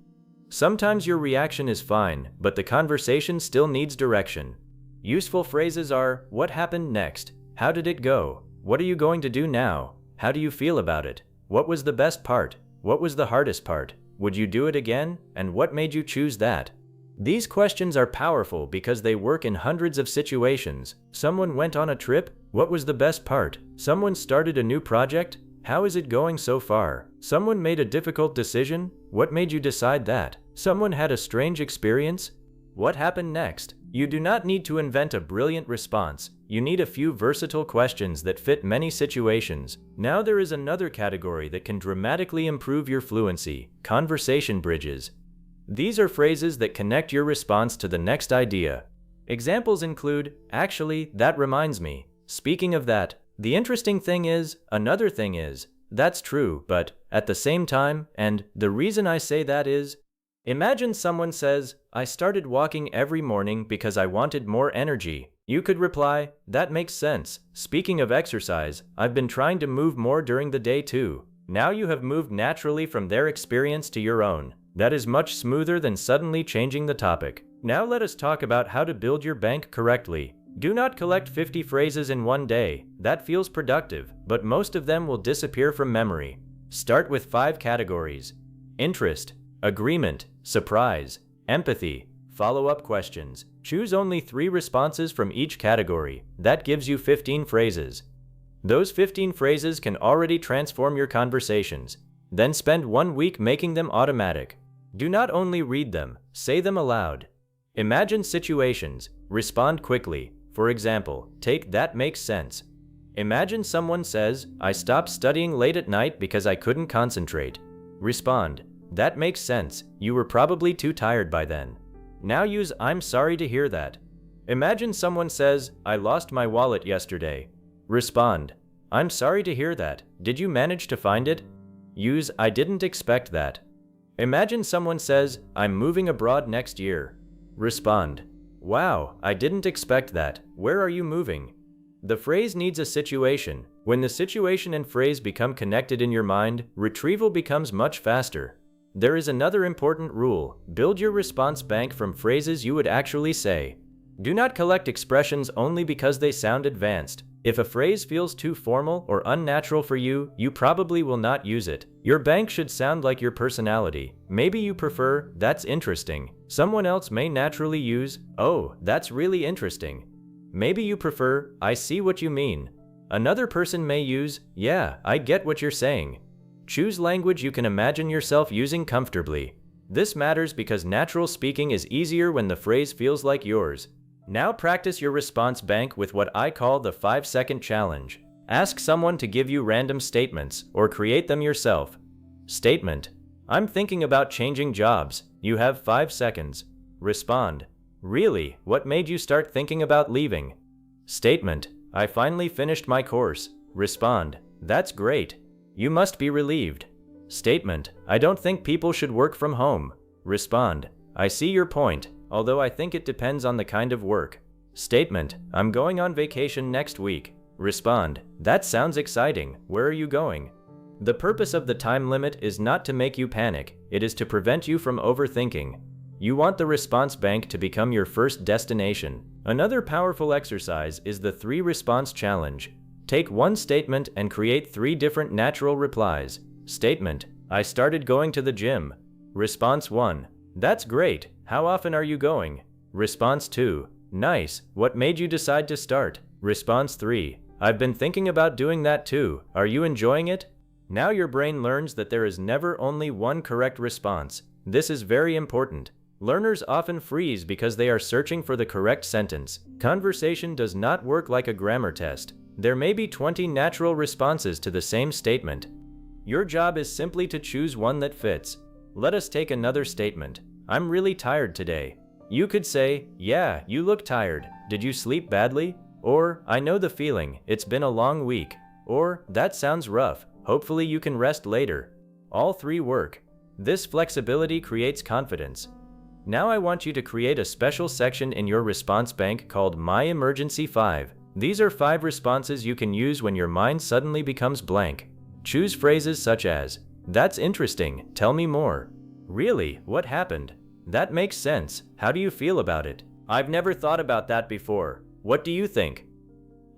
Sometimes your reaction is fine, but the conversation still needs direction. Useful phrases are, what happened next? How did it go? What are you going to do now? How do you feel about it? What was the best part? What was the hardest part? Would you do it again? And what made you choose that? These questions are powerful because they work in hundreds of situations. Someone went on a trip? What was the best part? Someone started a new project? How is it going so far? Someone made a difficult decision? What made you decide that? Someone had a strange experience? What happened next? You do not need to invent a brilliant response. You need a few versatile questions that fit many situations. Now there is another category that can dramatically improve your fluency: conversation bridges. These are phrases that connect your response to the next idea. Examples include, actually, that reminds me. Speaking of that, the interesting thing is, another thing is, that's true, but, at the same time, and, the reason I say that is, imagine someone says, I started walking every morning because I wanted more energy. You could reply, that makes sense. Speaking of exercise, I've been trying to move more during the day too. Now you have moved naturally from their experience to your own. That is much smoother than suddenly changing the topic. Now let us talk about how to build your bank correctly. Do not collect 50 phrases in one day. That feels productive, but most of them will disappear from memory. Start with 5 categories: interest, agreement, surprise, empathy, follow-up questions. Choose only 3 responses from each category. That gives you 15 phrases. Those 15 phrases can already transform your conversations. Then spend 1 week making them automatic. Do not only read them, say them aloud. Imagine situations. Respond quickly. For example, take that makes sense. Imagine someone says, I stopped studying late at night because I couldn't concentrate. Respond, that makes sense. You were probably too tired by then. Now use I'm sorry to hear that. Imagine someone says, I lost my wallet yesterday. Respond, I'm sorry to hear that. Did you manage to find it? Use I didn't expect that. Imagine someone says, I'm moving abroad next year. Respond, wow, I didn't expect that. Where are you moving? The phrase needs a situation. When the situation and phrase become connected in your mind, retrieval becomes much faster. There is another important rule. Build your response bank from phrases you would actually say. Do not collect expressions only because they sound advanced. If a phrase feels too formal or unnatural for you, you probably will not use it. Your bank should sound like your personality. Maybe you prefer, that's interesting. Someone else may naturally use, oh, that's really interesting. Maybe you prefer, I see what you mean. Another person may use, yeah, I get what you're saying. Choose language you can imagine yourself using comfortably. This matters because natural speaking is easier when the phrase feels like yours. Now practice your response bank with what I call the 5-second challenge. Ask someone to give you random statements, or create them yourself. Statement: I'm thinking about changing jobs. You have 5 seconds. Respond: really, what made you start thinking about leaving? Statement: I finally finished my course. Respond: that's great. You must be relieved. Statement: I don't think people should work from home. Respond: I see your point, although I think it depends on the kind of work. Statement: I'm going on vacation next week. Respond: that sounds exciting. Where are you going? The purpose of the time limit is not to make you panic. It is to prevent you from overthinking. You want the response bank to become your first destination. Another powerful exercise is the 3-response challenge. Take one statement and create 3 different natural replies. Statement: I started going to the gym. Response 1: that's great. How often are you going? Response 2: nice. What made you decide to start? Response 3: I've been thinking about doing that too. Are you enjoying it? Now your brain learns that there is never only one correct response. This is very important. Learners often freeze because they are searching for the correct sentence. Conversation does not work like a grammar test. There may be 20 natural responses to the same statement. Your job is simply to choose one that fits. Let us take another statement. I'm really tired today. You could say, yeah, you look tired. Did you sleep badly? Or, I know the feeling, it's been a long week. Or, that sounds rough. Hopefully you can rest later. All 3 work. This flexibility creates confidence. Now I want you to create a special section in your response bank called My Emergency 5. These are 5 responses you can use when your mind suddenly becomes blank. Choose phrases such as, That's interesting. Tell me more. Really? What happened? That makes sense. How do you feel about it? I've never thought about that before. What do you think?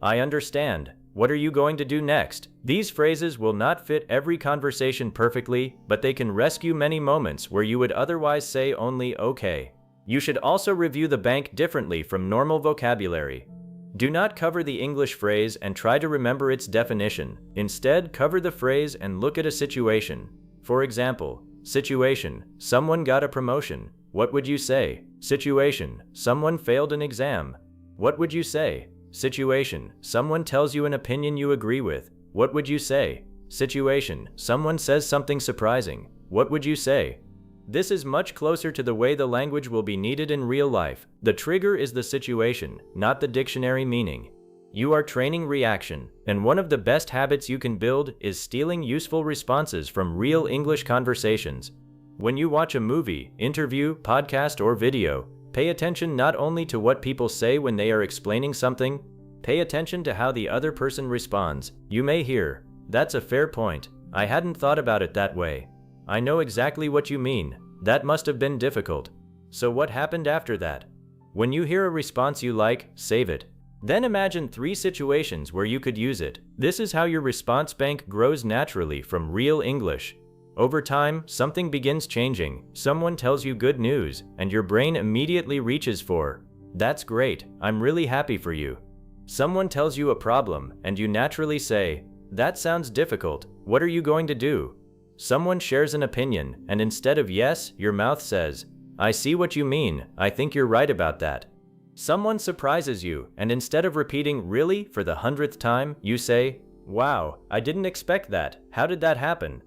I understand. What are you going to do next? These phrases will not fit every conversation perfectly, but they can rescue many moments where you would otherwise say only okay. You should also review the bank differently from normal vocabulary. Do not cover the English phrase and try to remember its definition. Instead, cover the phrase and look at a situation. For example, situation, someone got a promotion. What would you say? Situation, someone failed an exam. What would you say? Situation, someone tells you an opinion you agree with. What would you say? Situation, someone says something surprising. What would you say? This is much closer to the way the language will be needed in real life. The trigger is the situation, not the dictionary meaning. You are training reaction, and one of the best habits you can build is stealing useful responses from real English conversations. When you watch a movie, interview, podcast, or video, pay attention not only to what people say when they are explaining something, pay attention to how the other person responds. You may hear, "That's a fair point. I hadn't thought about it that way. I know exactly what you mean. That must have been difficult." So what happened after that? When you hear a response you like, save it. Then imagine 3 situations where you could use it. This is how your response bank grows naturally from real English. Over time, something begins changing. Someone tells you good news, and your brain immediately reaches for, "That's great, I'm really happy for you." Someone tells you a problem, and you naturally say, "That sounds difficult, what are you going to do?" Someone shares an opinion, and instead of yes, your mouth says, "I see what you mean, I think you're right about that." Someone surprises you, and instead of repeating "really" for the 100th time, you say, "Wow, I didn't expect that, how did that happen?"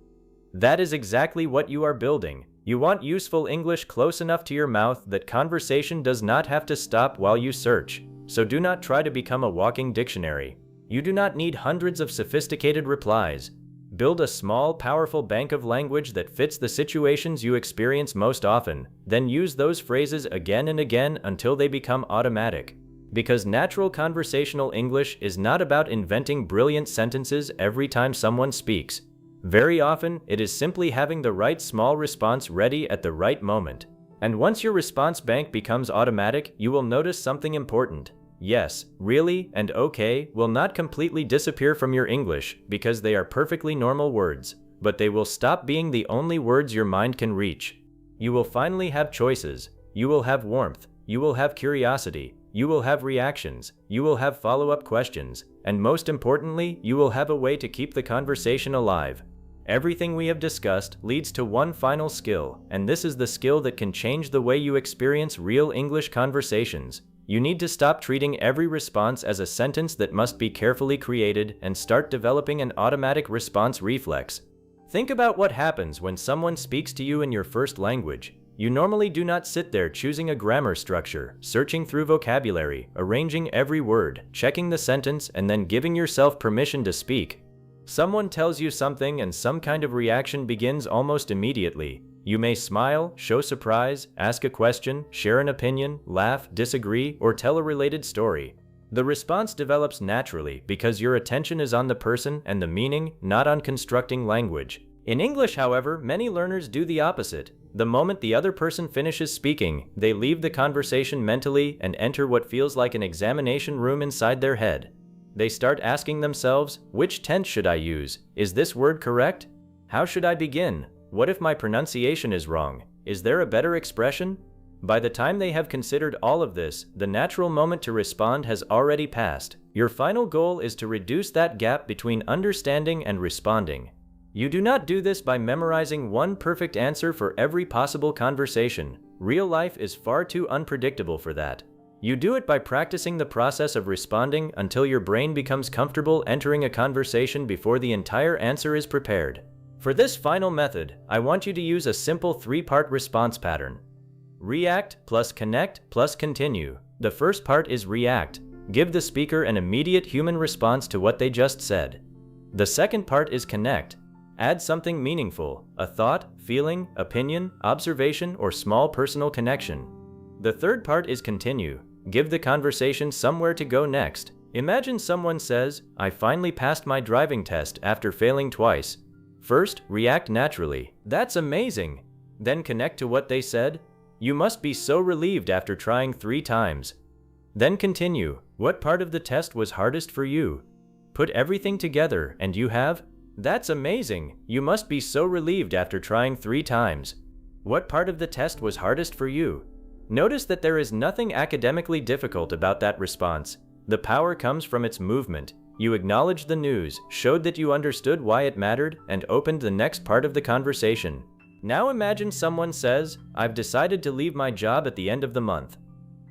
That is exactly what you are building. You want useful English close enough to your mouth that conversation does not have to stop while you search. So do not try to become a walking dictionary. You do not need hundreds of sophisticated replies. Build a small, powerful bank of language that fits the situations you experience most often, then use those phrases again and again until they become automatic. Because natural conversational English is not about inventing brilliant sentences every time someone speaks. Very often, it is simply having the right small response ready at the right moment. And once your response bank becomes automatic, you will notice something important. Yes, really, and okay will not completely disappear from your English because they are perfectly normal words, but they will stop being the only words your mind can reach. You will finally have choices. You will have warmth. You will have curiosity. You will have reactions. You will have follow-up questions. And most importantly, you will have a way to keep the conversation alive. Everything we have discussed leads to one final skill, and this is the skill that can change the way you experience real English conversations. You need to stop treating every response as a sentence that must be carefully created and start developing an automatic response reflex. Think about what happens when someone speaks to you in your first language. You normally do not sit there choosing a grammar structure, searching through vocabulary, arranging every word, checking the sentence, and then giving yourself permission to speak. Someone tells you something and some kind of reaction begins almost immediately. You may smile, show surprise, ask a question, share an opinion, laugh, disagree, or tell a related story. The response develops naturally because your attention is on the person and the meaning, not on constructing language. In English, however, many learners do the opposite. The moment the other person finishes speaking, they leave the conversation mentally and enter what feels like an examination room inside their head. They start asking themselves, which tense should I use? Is this word correct? How should I begin? What if my pronunciation is wrong? Is there a better expression? By the time they have considered all of this, the natural moment to respond has already passed. Your final goal is to reduce that gap between understanding and responding. You do not do this by memorizing one perfect answer for every possible conversation. Real life is far too unpredictable for that. You do it by practicing the process of responding until your brain becomes comfortable entering a conversation before the entire answer is prepared. For this final method, I want you to use a simple 3-part response pattern. React plus connect plus continue. The first part is react. Give the speaker an immediate human response to what they just said. The second part is connect. Add something meaningful, a thought, feeling, opinion, observation, or small personal connection. The third part is continue. Give the conversation somewhere to go next. Imagine someone says, "I finally passed my driving test after failing twice." First, react naturally. That's amazing. Then connect to what they said. You must be so relieved after trying 3 times. Then continue. What part of the test was hardest for you? Put everything together and you have? That's amazing. You must be so relieved after trying 3 times. What part of the test was hardest for you? Notice that there is nothing academically difficult about that response. The power comes from its movement. You acknowledged the news, showed that you understood why it mattered, and opened the next part of the conversation. Now imagine someone says, "I've decided to leave my job at the end of the month."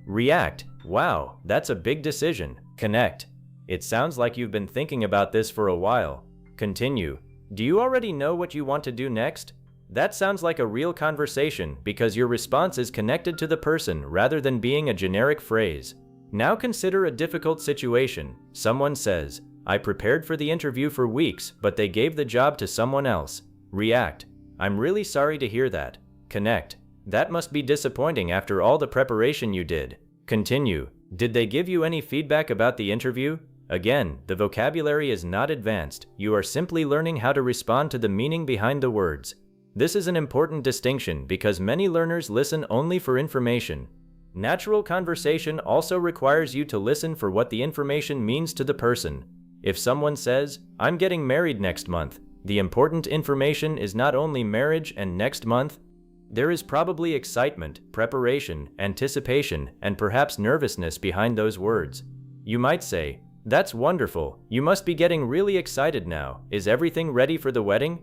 React. Wow, that's a big decision. Connect. It sounds like you've been thinking about this for a while. Continue. Do you already know what you want to do next? That sounds like a real conversation because your response is connected to the person rather than being a generic phrase. Now consider a difficult situation. Someone says, "I prepared for the interview for weeks, but they gave the job to someone else." React. "I'm really sorry to hear that." Connect. That must be disappointing after all the preparation you did. Continue. Did they give you any feedback about the interview? Again, the vocabulary is not advanced. You are simply learning how to respond to the meaning behind the words. This is an important distinction because many learners listen only for information. Natural conversation also requires you to listen for what the information means to the person. If someone says, "I'm getting married next month," the important information is not only marriage and next month. There is probably excitement, preparation, anticipation, and perhaps nervousness behind those words. You might say, "That's wonderful. You must be getting really excited now. Is everything ready for the wedding?"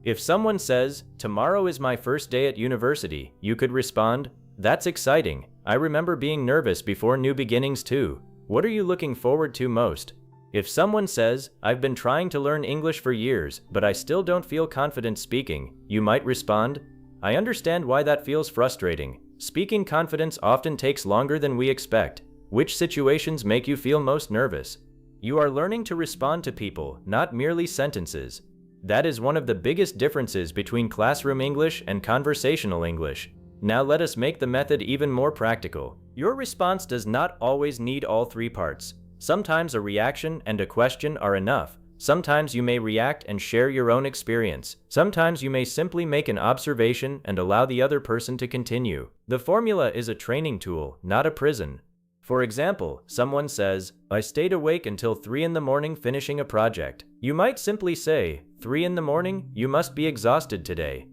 If someone says, "Tomorrow is my first day at university," you could respond, "That's exciting. I remember being nervous before new beginnings too. What are you looking forward to most?" If someone says, "I've been trying to learn English for years, but I still don't feel confident speaking," you might respond, "I understand why that feels frustrating. Speaking confidence often takes longer than we expect. Which situations make you feel most nervous?" You are learning to respond to people, not merely sentences. That is one of the biggest differences between classroom English and conversational English. Now let us make the method even more practical. Your response does not always need all 3 parts. Sometimes a reaction and a question are enough. Sometimes you may react and share your own experience. Sometimes you may simply make an observation and allow the other person to continue. The formula is a training tool, not a prison. For example, someone says, "I stayed awake until 3 in the morning finishing a project." You might simply say, "3 in the morning? You must be exhausted today."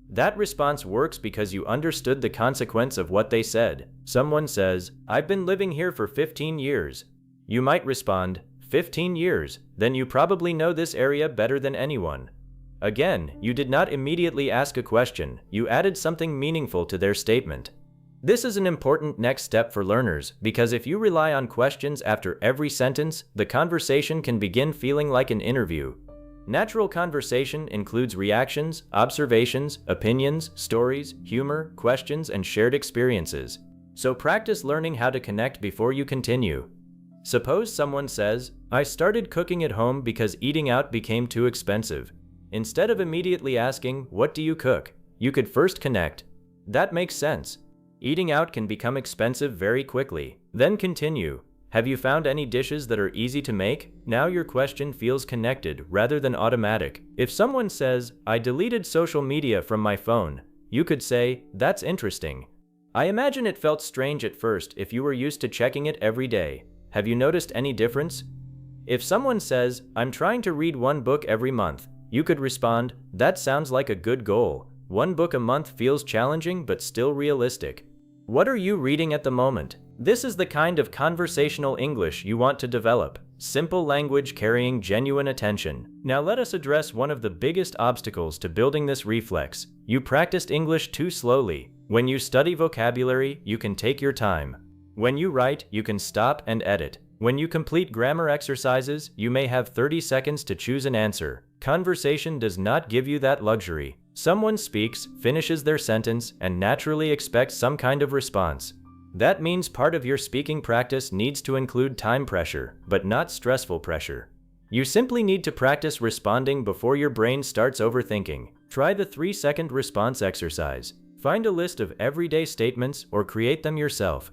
That response works because you understood the consequence of what they said. Someone says, "I've been living here for 15 years. You might respond, 15 years, then you probably know this area better than anyone. Again, you did not immediately ask a question, you added something meaningful to their statement. This is an important next step for learners because if you rely on questions after every sentence, the conversation can begin feeling like an interview. Natural conversation includes reactions, observations, opinions, stories, humor, questions, and shared experiences. So practice learning how to connect before you continue. Suppose someone says, "I started cooking at home because eating out became too expensive." Instead of immediately asking, "What do you cook?" you could first connect. That makes sense. Eating out can become expensive very quickly. Then continue. "Have you found any dishes that are easy to make?" Now your question feels connected rather than automatic. If someone says, "I deleted social media from my phone," you could say, "That's interesting. I imagine it felt strange at first if you were used to checking it every day. Have you noticed any difference?" If someone says, "I'm trying to read 1 book every month," you could respond, "That sounds like a good goal. 1 book a month feels challenging but still realistic. What are you reading at the moment?" This is the kind of conversational English you want to develop. Simple language carrying genuine attention. Now let us address one of the biggest obstacles to building this reflex. You practiced English too slowly. When you study vocabulary, you can take your time. When you write, you can stop and edit. When you complete grammar exercises, you may have 30 seconds to choose an answer. Conversation does not give you that luxury. Someone speaks, finishes their sentence, and naturally expects some kind of response. That means part of your speaking practice needs to include time pressure, but not stressful pressure. You simply need to practice responding before your brain starts overthinking. Try the 3-second response exercise. Find a list of everyday statements or create them yourself.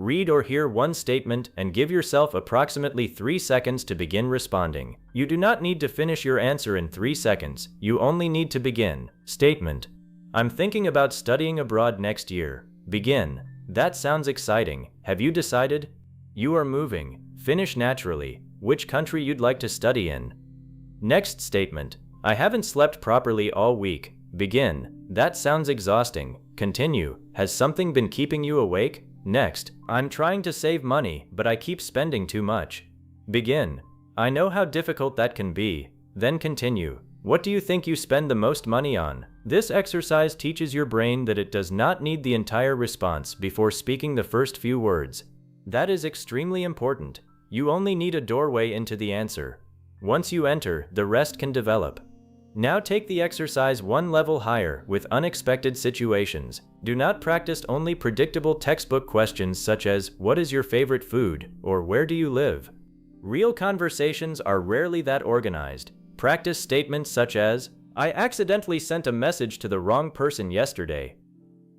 Read or hear one statement and give yourself approximately 3 seconds to begin responding. You do not need to finish your answer in 3 seconds. You only need to begin. Statement: I'm thinking about studying abroad next year. Begin: That sounds exciting. Have you decided? You are moving. Finish naturally. Which country you'd like to study in? Next statement: I haven't slept properly all week. Begin: That sounds exhausting. Continue: Has something been keeping you awake? Next: I'm trying to save money, but I keep spending too much. Begin: I know how difficult that can be. Then continue: What do you think you spend the most money on? This exercise teaches your brain that it does not need the entire response before speaking the first few words. That is extremely important. You only need a doorway into the answer. Once you enter, the rest can develop. Now take the exercise one level higher with unexpected situations. Do not practice only predictable textbook questions such as, what is your favorite food, or where do you live? Real conversations are rarely that organized. Practice statements such as, I accidentally sent a message to the wrong person yesterday.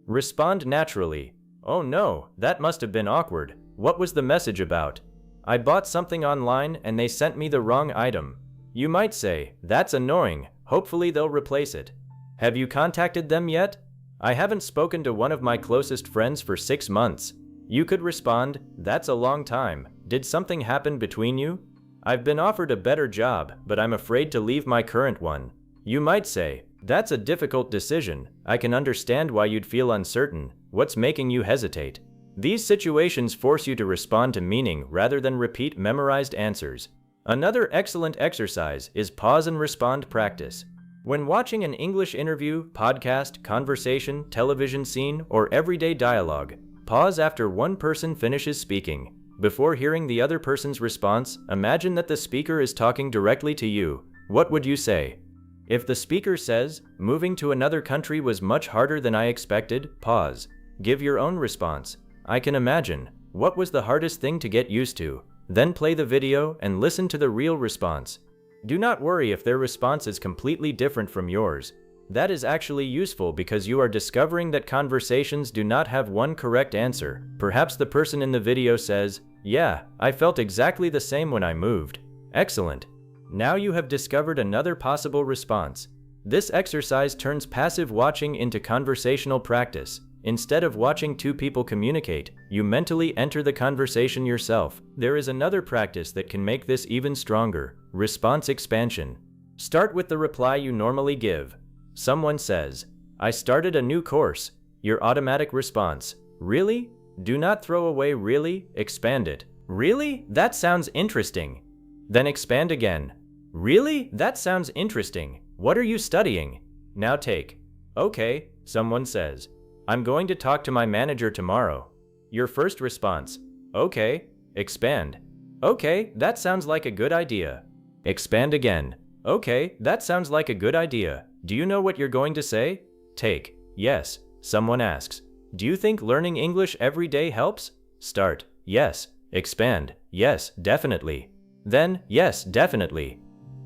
Respond naturally. Oh no, that must have been awkward. What was the message about? I bought something online and they sent me the wrong item. You might say, that's annoying. Hopefully they'll replace it. Have you contacted them yet? I haven't spoken to one of my closest friends for 6 months. You could respond, that's a long time. Did something happen between you? I've been offered a better job, but I'm afraid to leave my current one. You might say, that's a difficult decision. I can understand why you'd feel uncertain. What's making you hesitate? These situations force you to respond to meaning rather than repeat memorized answers. Another excellent exercise is pause and respond practice. When watching an English interview, podcast, conversation, television scene, or everyday dialogue, pause after one person finishes speaking. Before hearing the other person's response, imagine that the speaker is talking directly to you. What would you say? If the speaker says, moving to another country was much harder than I expected, pause. Give your own response. I can imagine. What was the hardest thing to get used to? Then play the video and listen to the real response. Do not worry if their response is completely different from yours. That is actually useful because you are discovering that conversations do not have one correct answer. Perhaps the person in the video says, yeah, I felt exactly the same when I moved. Excellent. Now you have discovered another possible response. This exercise turns passive watching into conversational practice. Instead of watching two people communicate, you mentally enter the conversation yourself. There is another practice that can make this even stronger: response expansion. Start with the reply you normally give. Someone says, I started a new course. Your automatic response, really? Do not throw away really, expand it. Really? That sounds interesting. Then expand again. Really? That sounds interesting. What are you studying? Now take. Okay, someone says, I'm going to talk to my manager tomorrow. Your first response, okay, expand. Okay, that sounds like a good idea. Expand again. Okay, that sounds like a good idea. Do you know what you're going to say? Take. Yes. Someone asks, do you think learning English every day helps? Start. Yes. Expand. Yes, definitely. Then, yes, definitely.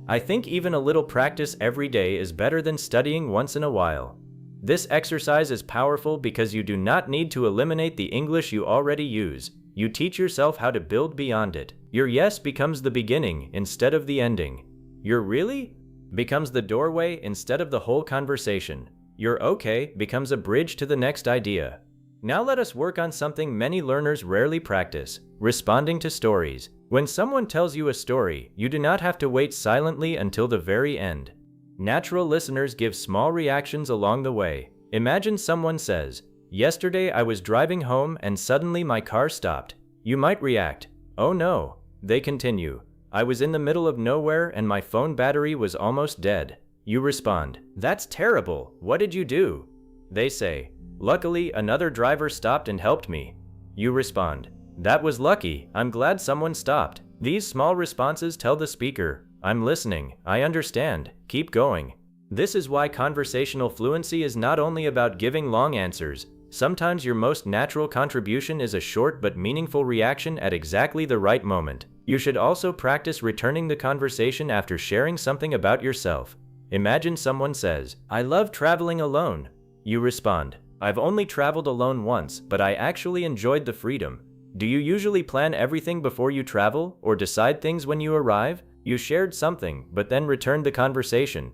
I think even a little practice every day is better than studying once in a while. This exercise is powerful because you do not need to eliminate the English you already use. You teach yourself how to build beyond it. Your yes becomes the beginning instead of the ending. Your really becomes the doorway instead of the whole conversation. Your okay becomes a bridge to the next idea. Now let us work on something many learners rarely practice: responding to stories. When someone tells you a story, you do not have to wait silently until the very end. Natural listeners give small reactions along the way. Imagine someone says, yesterday I was driving home and suddenly my car stopped. You might react, oh no. They continue, I was in the middle of nowhere and my phone battery was almost dead. You respond, that's terrible. What did you do? They say, luckily another driver stopped and helped me. You respond, that was lucky. I'm glad someone stopped. These small responses tell the speaker, I'm listening, I understand, keep going. This is why conversational fluency is not only about giving long answers. Sometimes your most natural contribution is a short but meaningful reaction at exactly the right moment. You should also practice returning the conversation after sharing something about yourself. Imagine someone says, I love traveling alone. You respond, I've only traveled alone once, but I actually enjoyed the freedom. Do you usually plan everything before you travel or decide things when you arrive? You shared something, but then returned the conversation.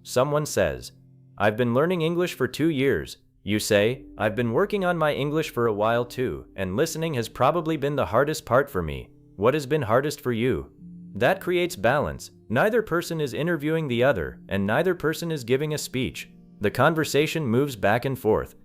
Someone says, I've been learning English for 2 years. You say, I've been working on my English for a while too, and listening has probably been the hardest part for me. What has been hardest for you? That creates balance. Neither person is interviewing the other, and neither person is giving a speech. The conversation moves back and forth.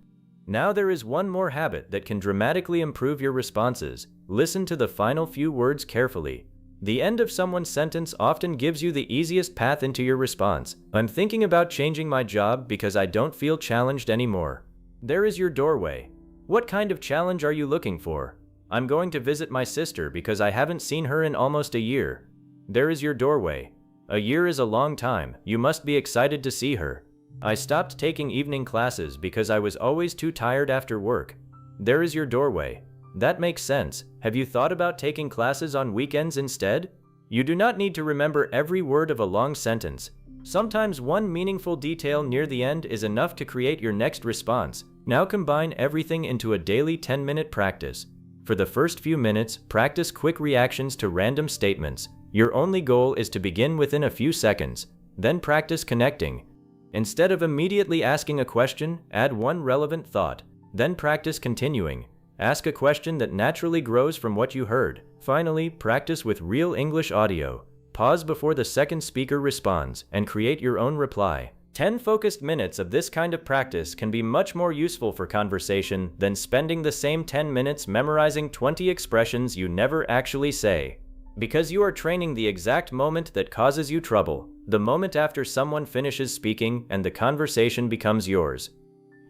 Now there is one more habit that can dramatically improve your responses. Listen to the final few words carefully. The end of someone's sentence often gives you the easiest path into your response. I'm thinking about changing my job because I don't feel challenged anymore. There is your doorway. What kind of challenge are you looking for? I'm going to visit my sister because I haven't seen her in almost a year. There is your doorway. A year is a long time. You must be excited to see her. I stopped taking evening classes because I was always too tired after work. There is your doorway. That makes sense. Have you thought about taking classes on weekends instead? You do not need to remember every word of a long sentence. Sometimes one meaningful detail near the end is enough to create your next response. Now combine everything into a daily 10-minute practice. For the first few minutes, practice quick reactions to random statements. Your only goal is to begin within a few seconds. Then practice connecting. Instead of immediately asking a question, add one relevant thought. Then practice continuing. Ask a question that naturally grows from what you heard. Finally, practice with real English audio. Pause before the second speaker responds and create your own reply. 10 focused minutes of this kind of practice can be much more useful for conversation than spending the same 10 minutes memorizing 20 expressions you never actually say. Because you are training the exact moment that causes you trouble, the moment after someone finishes speaking and the conversation becomes yours.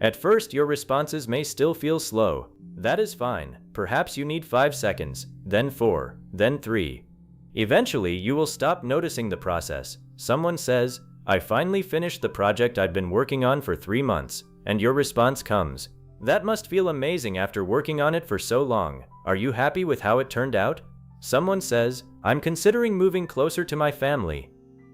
At first, your responses may still feel slow. That is fine. Perhaps you need 5 seconds, then 4, then 3. Eventually, you will stop noticing the process. Someone says, I finally finished the project I've been working on for 3 months, and your response comes, that must feel amazing after working on it for so long. Are you happy with how it turned out? Someone says, I'm considering moving closer to my family.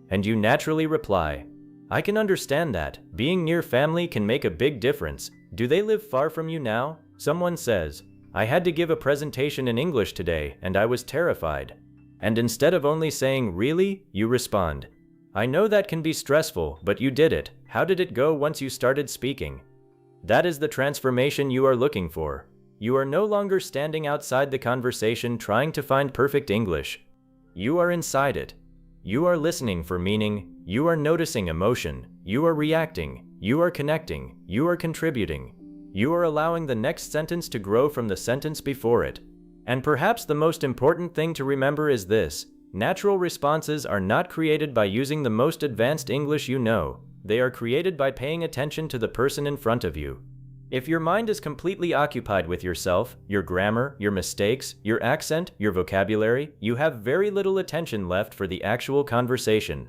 And you naturally reply, I can understand that. Being near family can make a big difference. Do they live far from you now? Someone says, I had to give a presentation in English today and I was terrified. And instead of only saying, really, you respond, I know that can be stressful, but you did it. How did it go once you started speaking? That is the transformation you are looking for. You are no longer standing outside the conversation trying to find perfect English. You are inside it. You are listening for meaning. You are noticing emotion. You are reacting. You are connecting. You are contributing. You are allowing the next sentence to grow from the sentence before it. And perhaps the most important thing to remember is this: natural responses are not created by using the most advanced English you know. They are created by paying attention to the person in front of you. If your mind is completely occupied with yourself, your grammar, your mistakes, your accent, your vocabulary, you have very little attention left for the actual conversation.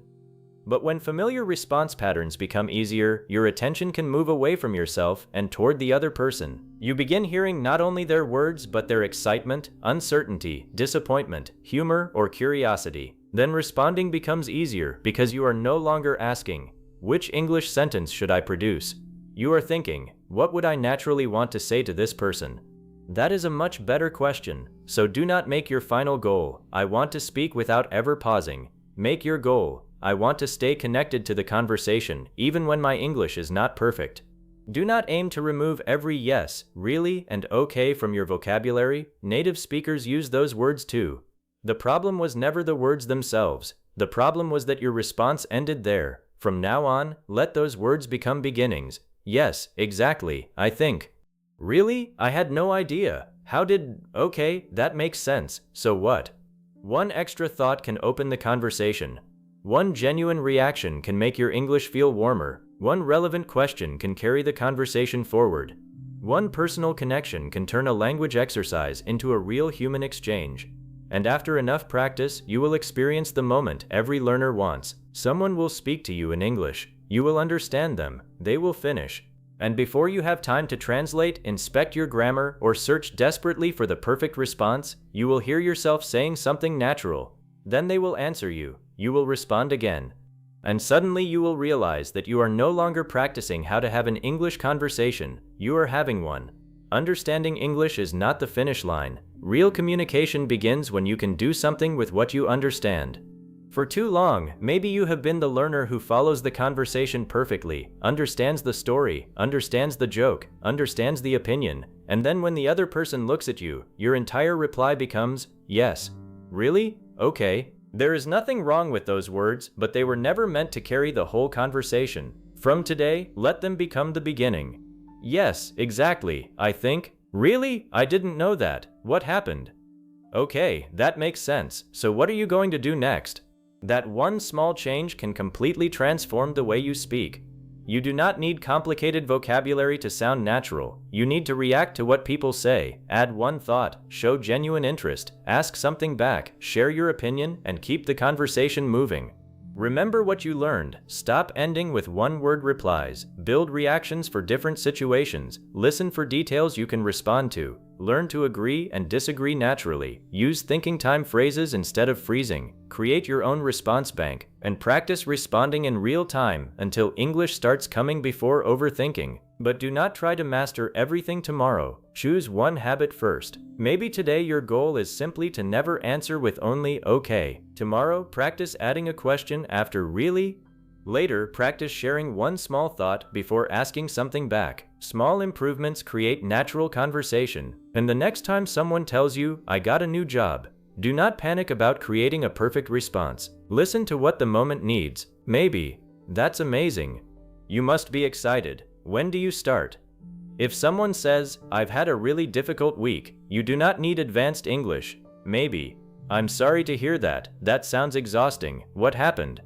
But when familiar response patterns become easier, your attention can move away from yourself and toward the other person. You begin hearing not only their words, but their excitement, uncertainty, disappointment, humor, or curiosity. Then responding becomes easier because you are no longer asking, which English sentence should I produce? You are thinking, what would I naturally want to say to this person? That is a much better question. So do not make your final goal, I want to speak without ever pausing. Make your goal, I want to stay connected to the conversation, even when my English is not perfect. Do not aim to remove every yes, really, and okay from your vocabulary. Native speakers use those words too. The problem was never the words themselves. The problem was that your response ended there. From now on, let those words become beginnings. Yes, exactly, I think. Really? I had no idea. How did... Okay, that makes sense. So what? One extra thought can open the conversation. One genuine reaction can make your English feel warmer. One relevant question can carry the conversation forward. One personal connection can turn a language exercise into a real human exchange. And after enough practice, you will experience the moment every learner wants. Someone will speak to you in English. You will understand them. They will finish. And before you have time to translate, inspect your grammar, or search desperately for the perfect response, you will hear yourself saying something natural. Then they will answer you. You will respond again. And suddenly you will realize that you are no longer practicing how to have an English conversation. You are having one. Understanding English is not the finish line. Real communication begins when you can do something with what you understand. For too long, maybe you have been the learner who follows the conversation perfectly, understands the story, understands the joke, understands the opinion, and then when the other person looks at you, your entire reply becomes, yes. Really? Okay. There is nothing wrong with those words, but they were never meant to carry the whole conversation. From today, let them become the beginning. Yes, exactly, I think. Really? I didn't know that. What happened? Okay, that makes sense. So what are you going to do next? That one small change can completely transform the way you speak. You do not need complicated vocabulary to sound natural. You need to react to what people say, add one thought, show genuine interest, ask something back, share your opinion, and keep the conversation moving. Remember what you learned. Stop ending with one-word replies. Build reactions for different situations. Listen for details you can respond to. Learn to agree and disagree naturally. Use thinking time phrases instead of freezing. Create your own response bank. And practice responding in real time until English starts coming before overthinking. But do not try to master everything tomorrow. Choose one habit first. Maybe today your goal is simply to never answer with only okay. Tomorrow, practice adding a question after really. Later, practice sharing one small thought before asking something back. Small improvements create natural conversation. And the next time someone tells you, I got a new job, do not panic about creating a perfect response. Listen to what the moment needs. Maybe. That's amazing. You must be excited. When do you start? If someone says, I've had a really difficult week, you do not need advanced English. Maybe. I'm sorry to hear that. That sounds exhausting. What happened?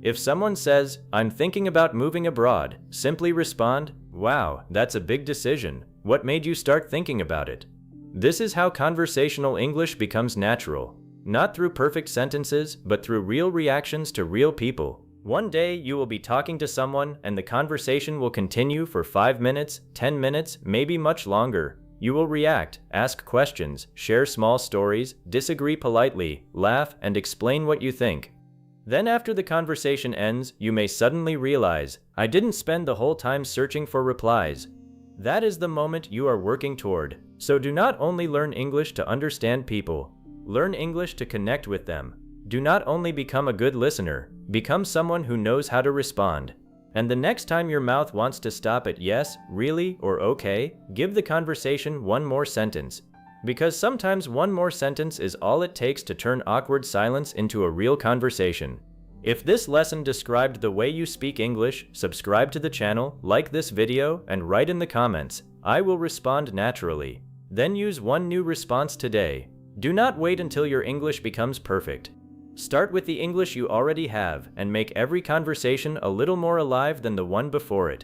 If someone says, I'm thinking about moving abroad, simply respond, wow, that's a big decision. What made you start thinking about it? This is how conversational English becomes natural. Not through perfect sentences, but through real reactions to real people. One day you will be talking to someone and the conversation will continue for 5 minutes, 10 minutes, maybe much longer. You will react, ask questions, share small stories, disagree politely, laugh, and explain what you think. Then after the conversation ends, you may suddenly realize, I didn't spend the whole time searching for replies. That is the moment you are working toward. So do not only learn English to understand people. Learn English to connect with them. Do not only become a good listener, become someone who knows how to respond. And the next time your mouth wants to stop at yes, really, or okay, give the conversation one more sentence. Because sometimes one more sentence is all it takes to turn awkward silence into a real conversation. If this lesson described the way you speak English, subscribe to the channel, like this video, and write in the comments. I will respond naturally. Then use one new response today. Do not wait until your English becomes perfect. Start with the English you already have and make every conversation a little more alive than the one before it.